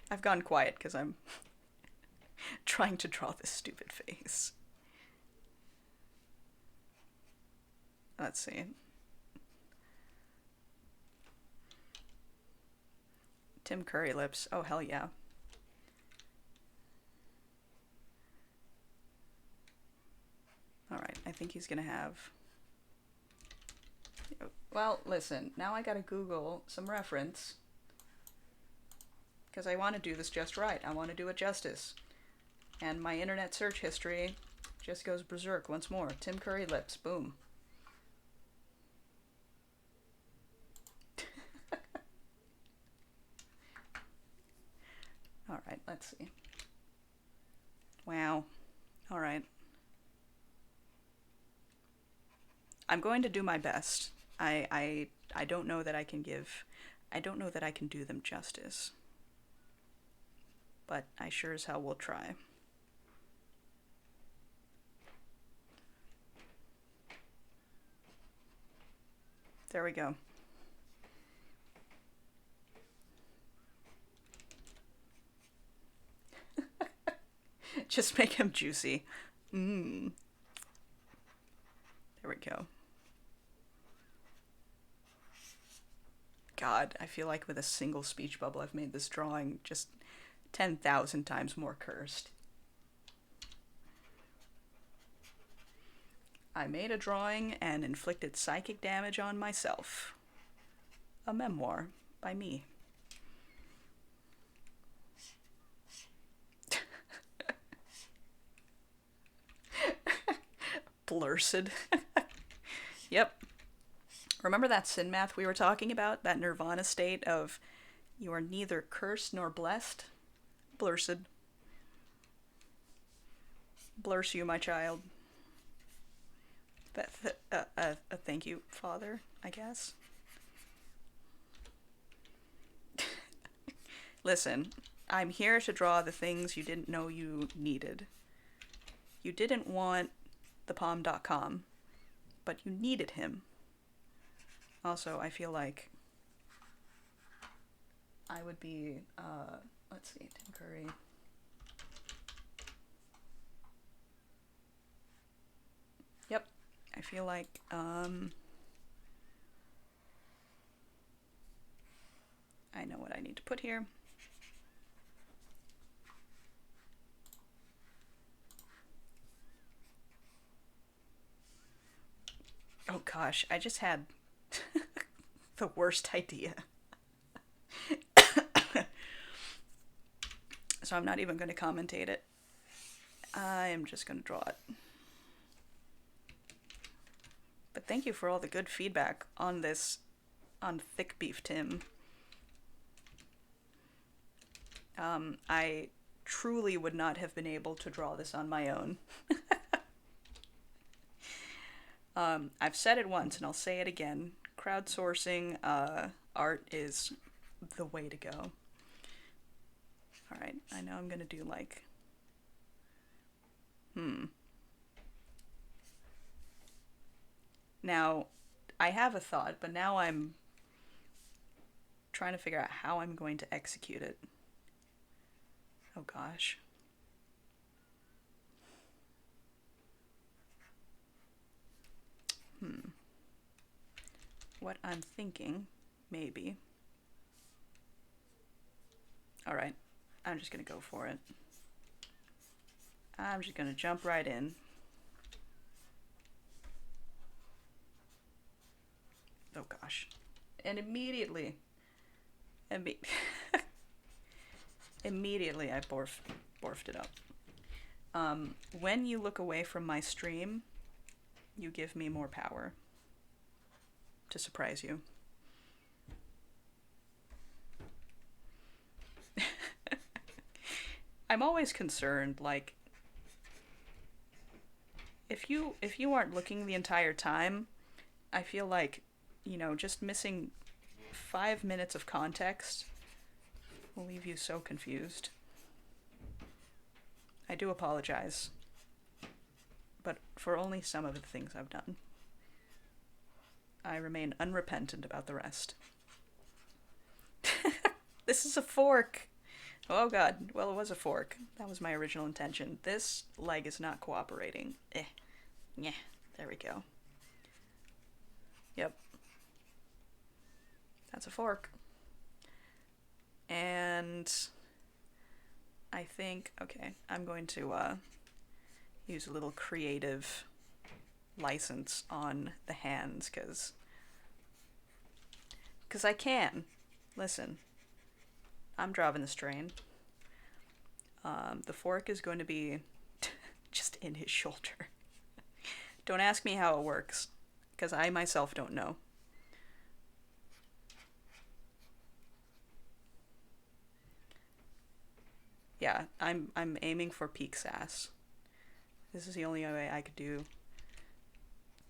I've gone quiet because I'm trying to draw this stupid face. Let's see. Tim Curry lips. Oh, hell yeah. think he's gonna have... Well, listen, now I gotta Google some reference. Because I want to do this just right. I want to do it justice. And my internet search history just goes berserk once more. Tim Curry lips. Boom. Alright, let's see. Wow. Alright. I'm going to do my best. I don't know that I can give... I don't know that I can do them justice. But I sure as hell will try. There we go. Just make him juicy. There we go. God, I feel like with a single speech bubble I've made this drawing just 10,000 times more cursed. I made a drawing and inflicted psychic damage on myself. A memoir by me. Blursid. Yep. Remember that sin math we were talking about? That nirvana state of you are neither cursed nor blessed? Blursid. Blurse you, my child. Thank you, Father, I guess. Listen, I'm here to draw the things you didn't know you needed. You didn't want the Palm.com, but you needed him. Also, I feel like I would be, let's see, Tim Curry. Yep, I feel like, I know what I need to put here. Oh gosh, I just had the worst idea. So I'm not even going to commentate it. I am just going to draw it. But thank you for all the good feedback on this, on Thick Beef Tim. I truly would not have been able to draw this on my own. I've said it once and I'll say it again. Crowdsourcing art is the way to go. Alright, I know I'm gonna do like... Now, I have a thought, but now I'm trying to figure out how I'm going to execute it. Oh gosh. What I'm thinking, maybe. Alright, I'm just gonna go for it. I'm just gonna jump right in. Oh gosh. And immediately immediately I borfed it up. When you look away from my stream, you give me more power to surprise you. I'm always concerned, like, if you aren't looking the entire time, I feel like, you know, just missing 5 minutes of context will leave you so confused. I do apologize, but for only some of the things I've done. I remain unrepentant about the rest. This is a fork! Oh god, well, it was a fork. That was my original intention. This leg is not cooperating. Yeah, there we go. Yep. That's a fork. And I think, okay, I'm going to use a little creative license on the hands, cause I can. Listen, I'm driving this train. The fork is going to be just in his shoulder. Don't ask me how it works, because I myself don't know. Yeah, I'm aiming for peak sass. This is the only way I could do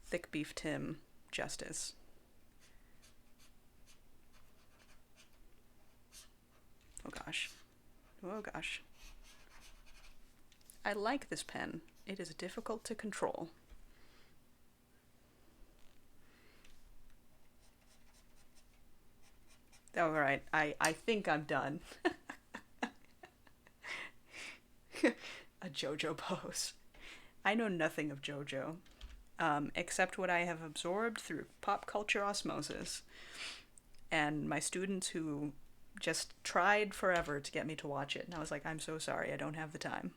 thick beef Tim justice. Oh gosh. Oh gosh. I like this pen. It is difficult to control. Alright, I think I'm done. A JoJo pose. I know nothing of JoJo, except what I have absorbed through pop culture osmosis, and my students who just tried forever to get me to watch it, and I was like, I'm so sorry, I don't have the time.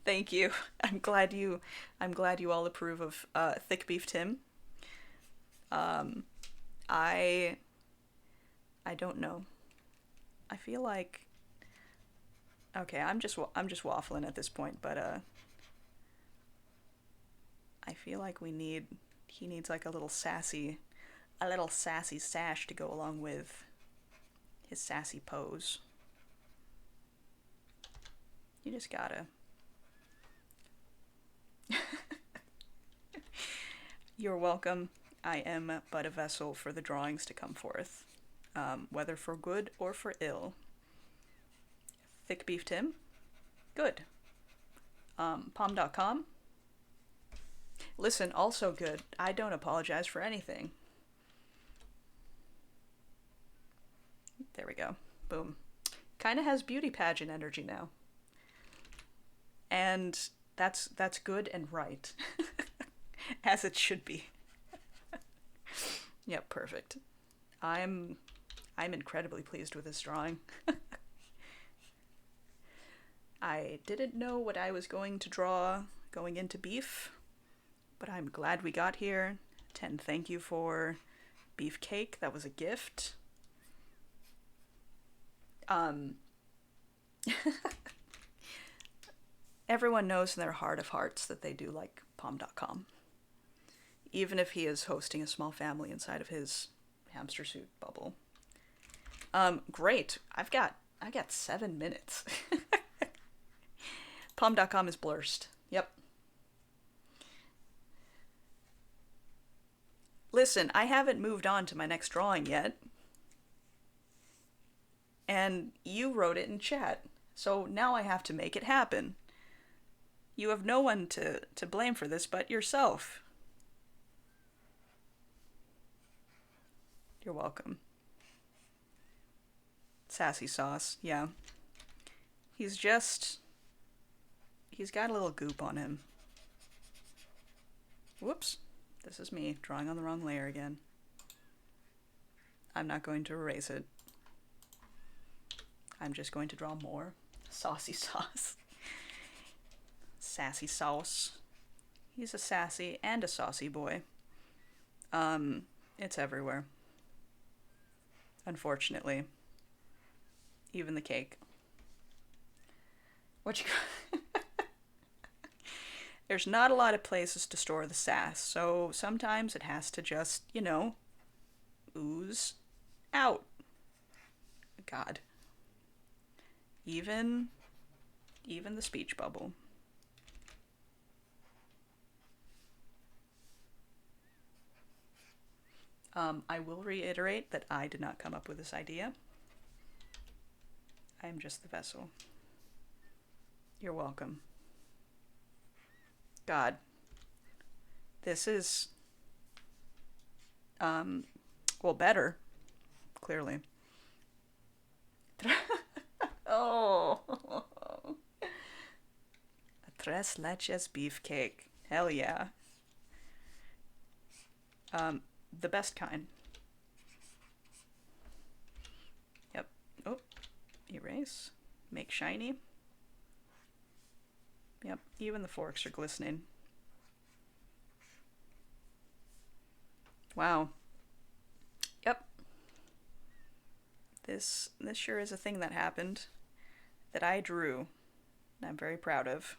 Thank you. I'm glad you all approve of Thick Beef Tim. Um, I I don't know. I feel like okay, I'm just waffling at this point, but I feel like he needs like a little sassy sash to go along with his sassy pose. You just gotta. You're welcome. I am but a vessel for the drawings to come forth, whether for good or for ill. Thick Beef Tim, good. Palm.com, listen, also good. I don't apologize for anything. There we go. Boom. Kind of has beauty pageant energy now. And that's good and right. As it should be. Yep, perfect. I'm I'm incredibly pleased with this drawing. I didn't know what I was going to draw going into beef, but I'm glad we got here. 10, thank you for beef cake. That was a gift. Um, Everyone knows in their heart of hearts that they do like Palm.com, even if he is hosting a small family inside of his hamster suit bubble. Great. I got 7 minutes. Palm.com is blurst. Yep. Listen, I haven't moved on to my next drawing yet. And you wrote it in chat. So now I have to make it happen. You have no one to blame for this but yourself. You're welcome. Sassy sauce, yeah. He's just. He's got a little goop on him. Whoops. This is me drawing on the wrong layer again. I'm not going to erase it. I'm just going to draw more. Saucy sauce. Sassy sauce. He's a sassy and a saucy boy. It's everywhere. Unfortunately. Even the cake. What you There's not a lot of places to store the sass, so sometimes it has to just, ooze out. God. Even the speech bubble. I will reiterate that I did not come up with this idea. I am just the vessel. You're welcome. God. This is, well, better, clearly. Oh. A tres leches beefcake. Hell yeah. The best kind. Yep. Oh, erase. Make shiny. Yep, even the forks are glistening. Wow. Yep. This sure is a thing that happened that I drew and I'm very proud of.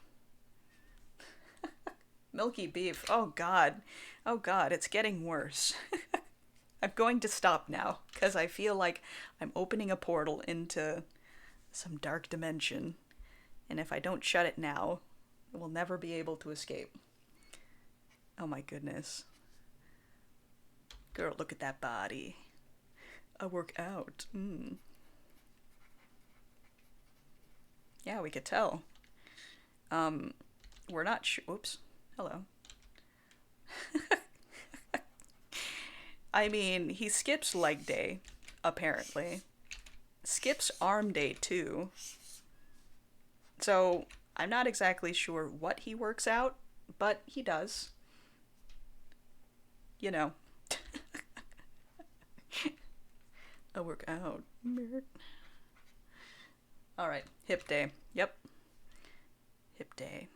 Milky beef. Oh god. Oh god, it's getting worse. I'm going to stop now because I feel like I'm opening a portal into some dark dimension, and if I don't shut it now, we'll never be able to escape. Oh my goodness. Girl, look at that body. I work out. Yeah, we could tell. Um, we're not sure. Oops. Hello. I mean, he skips leg day, apparently. Skips arm day, too. So, I'm not exactly sure what he works out, but he does. You know. I work out. Alright, hip day. Yep. Hip day.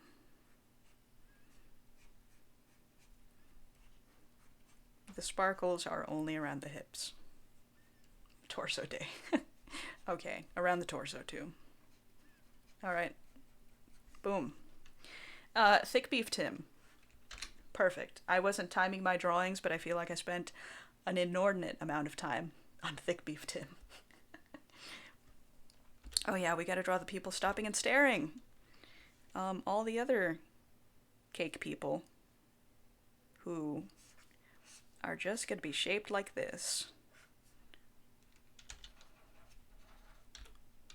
The sparkles are only around the hips. Torso day. Okay, around the torso too. Alright. Boom. Thick beef Tim. Perfect. I wasn't timing my drawings, but I feel like I spent an inordinate amount of time on thick beef Tim. Oh yeah, we gotta draw the people stopping and staring. All the other cake people who are just gonna be shaped like this.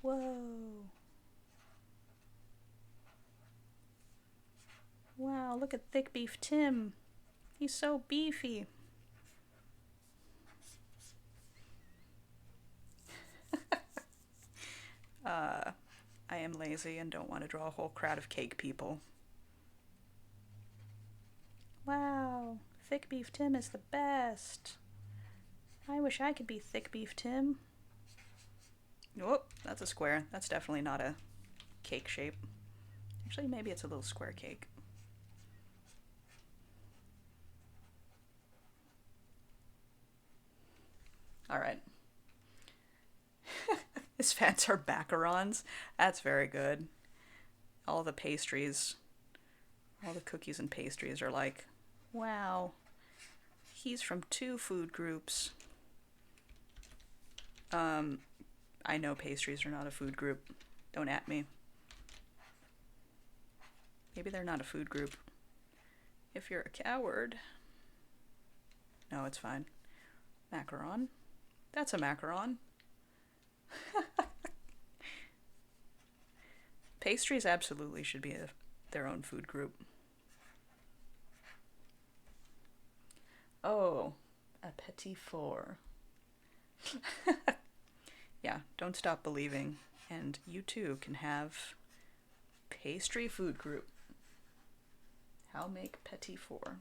Whoa. Wow, look at thick beef Tim. He's so beefy. I am lazy and don't want to draw a whole crowd of cake people. Wow, thick beef Tim is the best. I wish I could be thick beef Tim. Oh, that's a square. That's definitely not a cake shape. Actually, maybe it's a little square cake. Alright. His fans are macarons. That's very good. All the pastries, all the cookies and pastries are like, wow, he's from 2 food groups. I know pastries are not a food group. Don't at me. Maybe they're not a food group. If you're a coward. No, it's fine. Macaron. That's a macaron. Pastries absolutely should be their own food group. Oh, a petit four. Yeah, don't stop believing. And you too can have pastry food group. How make petit four?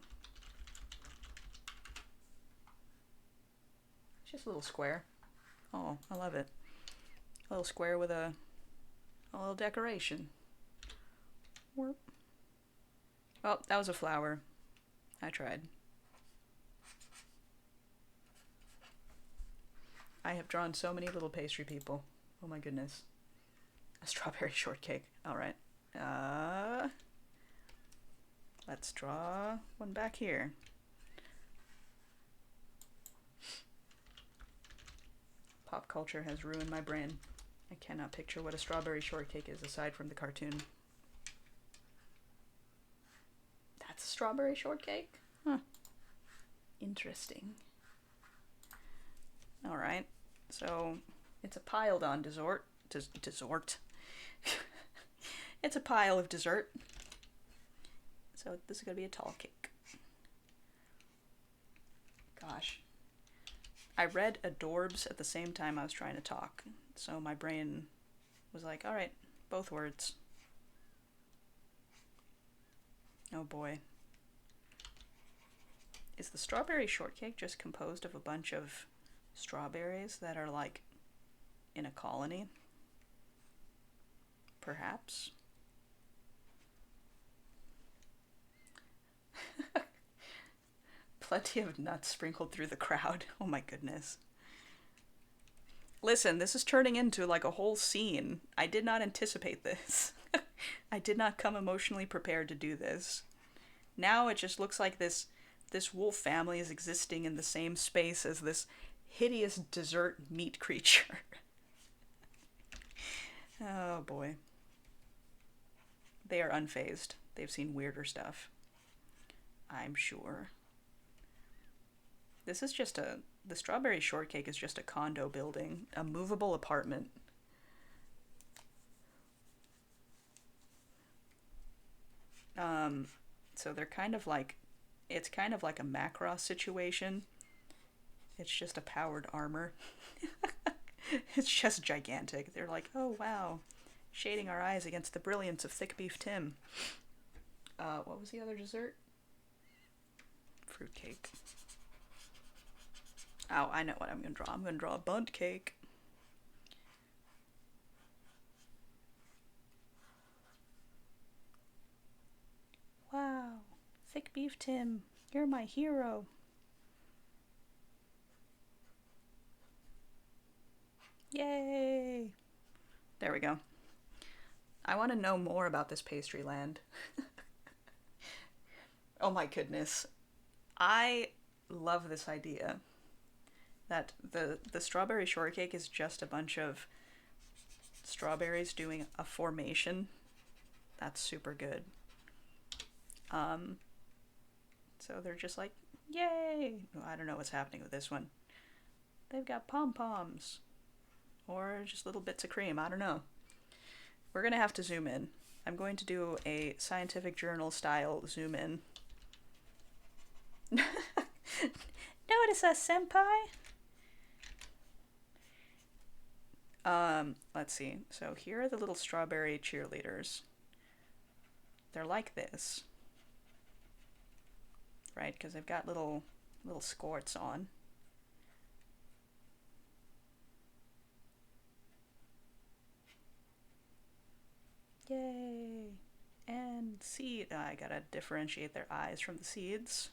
It's just a little square. Oh, I love it. A little square with a little decoration. Warp. Oh, that was a flower. I tried. I have drawn so many little pastry people. Oh my goodness. A strawberry shortcake. Alright. Let's draw one back here. Pop culture has ruined my brain. I cannot picture what a strawberry shortcake is aside from the cartoon. That's a strawberry shortcake? Huh. Interesting. Alright, so it's a piled on dessert. Dessert. It's a pile of dessert. So this is going to be a tall cake. Gosh. I read adorbs at the same time I was trying to talk. So my brain was like, alright, both words. Oh boy. Is the strawberry shortcake just composed of a bunch of strawberries that are like in a colony? Perhaps. Plenty of nuts sprinkled through the crowd. Oh my goodness. Listen, this is turning into like a whole scene. I did not anticipate this. I did not come emotionally prepared to do this. Now it just looks like this wolf family is existing in the same space as this hideous dessert meat creature. Oh boy. They are unfazed. They've seen weirder stuff. I'm sure. This is just the strawberry shortcake is just a condo building, a movable apartment. So they're kind of like, it's kind of like a Macross situation. It's just a powered armor. It's just gigantic. They're like, oh wow, shading our eyes against the brilliance of thick beef Tim. What was the other dessert? Fruitcake. Oh, I know what I'm gonna draw. I'm gonna draw a bundt cake. Wow. Thick beef Tim, you're my hero. Yay! There we go. I want to know more about this pastry land. Oh my goodness. I love this idea that the strawberry shortcake is just a bunch of strawberries doing a formation. That's super good. So they're just like, yay! Well, I don't know what's happening with this one. They've got pom-poms. Or just little bits of cream. I don't know. We're going to have to zoom in. I'm going to do a scientific journal style zoom in. Notice us, senpai! Let's see. So here are the little strawberry cheerleaders. They're like this. Right? Because they've got little squirts on. Yay! And seed. I gotta differentiate their eyes from the seeds,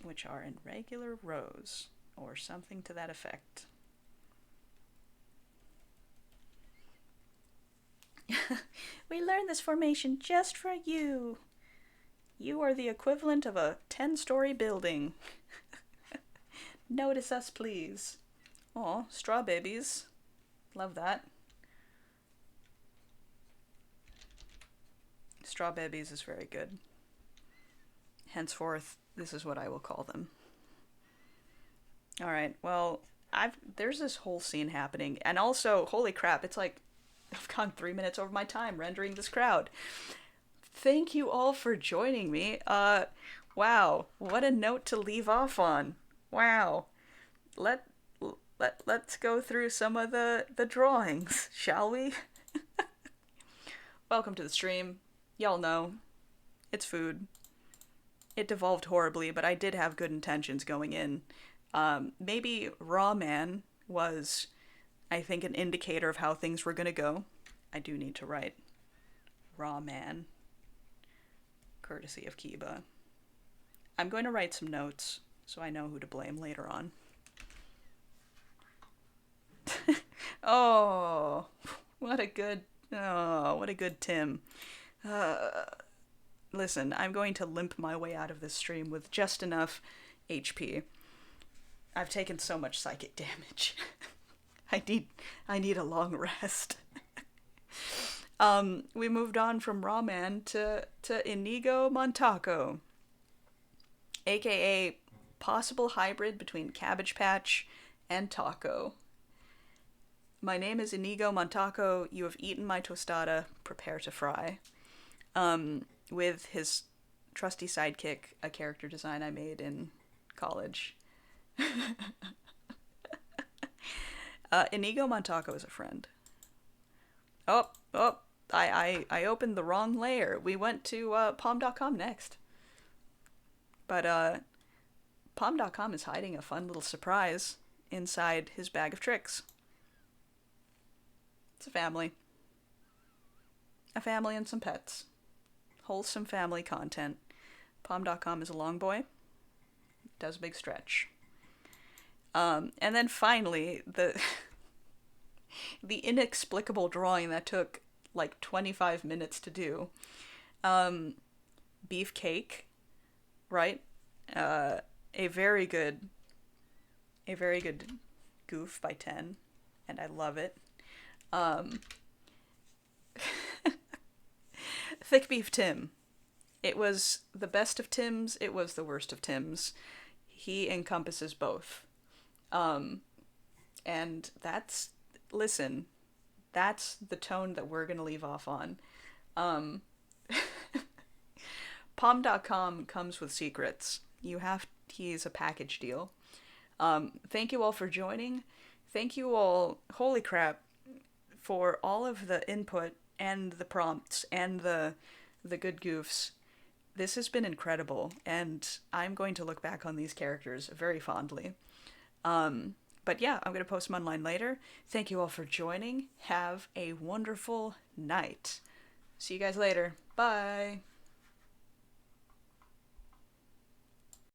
which are in regular rows, or something to that effect. We learned this formation just for you. You are the equivalent of a 10-story building. Notice us, please. Aw, straw babies. Love that. Straw babies is very good. Henceforth, this is what I will call them. Alright, well, there's this whole scene happening, and also, holy crap, it's like I've gone 3 minutes over my time rendering this crowd. Thank you all for joining me. Wow, what a note to leave off on. Wow. Let's go through some of the drawings, shall we? Welcome to the stream. Y'all know, it's food. It devolved horribly, but I did have good intentions going in. Maybe Raw Man was, I think, an indicator of how things were gonna go. I do need to write Raw Man, courtesy of Kiba. I'm going to write some notes so I know who to blame later on. Oh, what a good Tim. Listen, I'm going to limp my way out of this stream with just enough HP. I've taken so much psychic damage. I need a long rest. We moved on from Raw Man to Inigo Montaco, aka possible hybrid between Cabbage Patch and Taco. My name is Inigo Montaco. You have eaten my tostada. Prepare to fry. With his trusty sidekick, a character design I made in college. Inigo Montaco is a friend. Oh, I opened the wrong layer. We went to Palm.com next. But Palm.com is hiding a fun little surprise inside his bag of tricks. It's a family. A family and some pets. Wholesome family content. Palm.com is a long boy. Does a big stretch. And then finally, the inexplicable drawing that took like 25 minutes to do. Beefcake, right? Uh, a very good, a very good goof by 10, and I love it. Um, Thick Beef Tim. It was the best of Tim's, it was the worst of Tim's. He encompasses both. Um, and listen, that's the tone that we're gonna leave off on. Um, Palm.com comes with secrets. He's a package deal. Thank you all for joining. Thank you all, holy crap, for all of the input and the prompts and the good goofs. This has been incredible, and I'm going to look back on these characters very fondly. But yeah, I'm going to post them online later. Thank you all for joining. Have a wonderful night. See you guys later. Bye.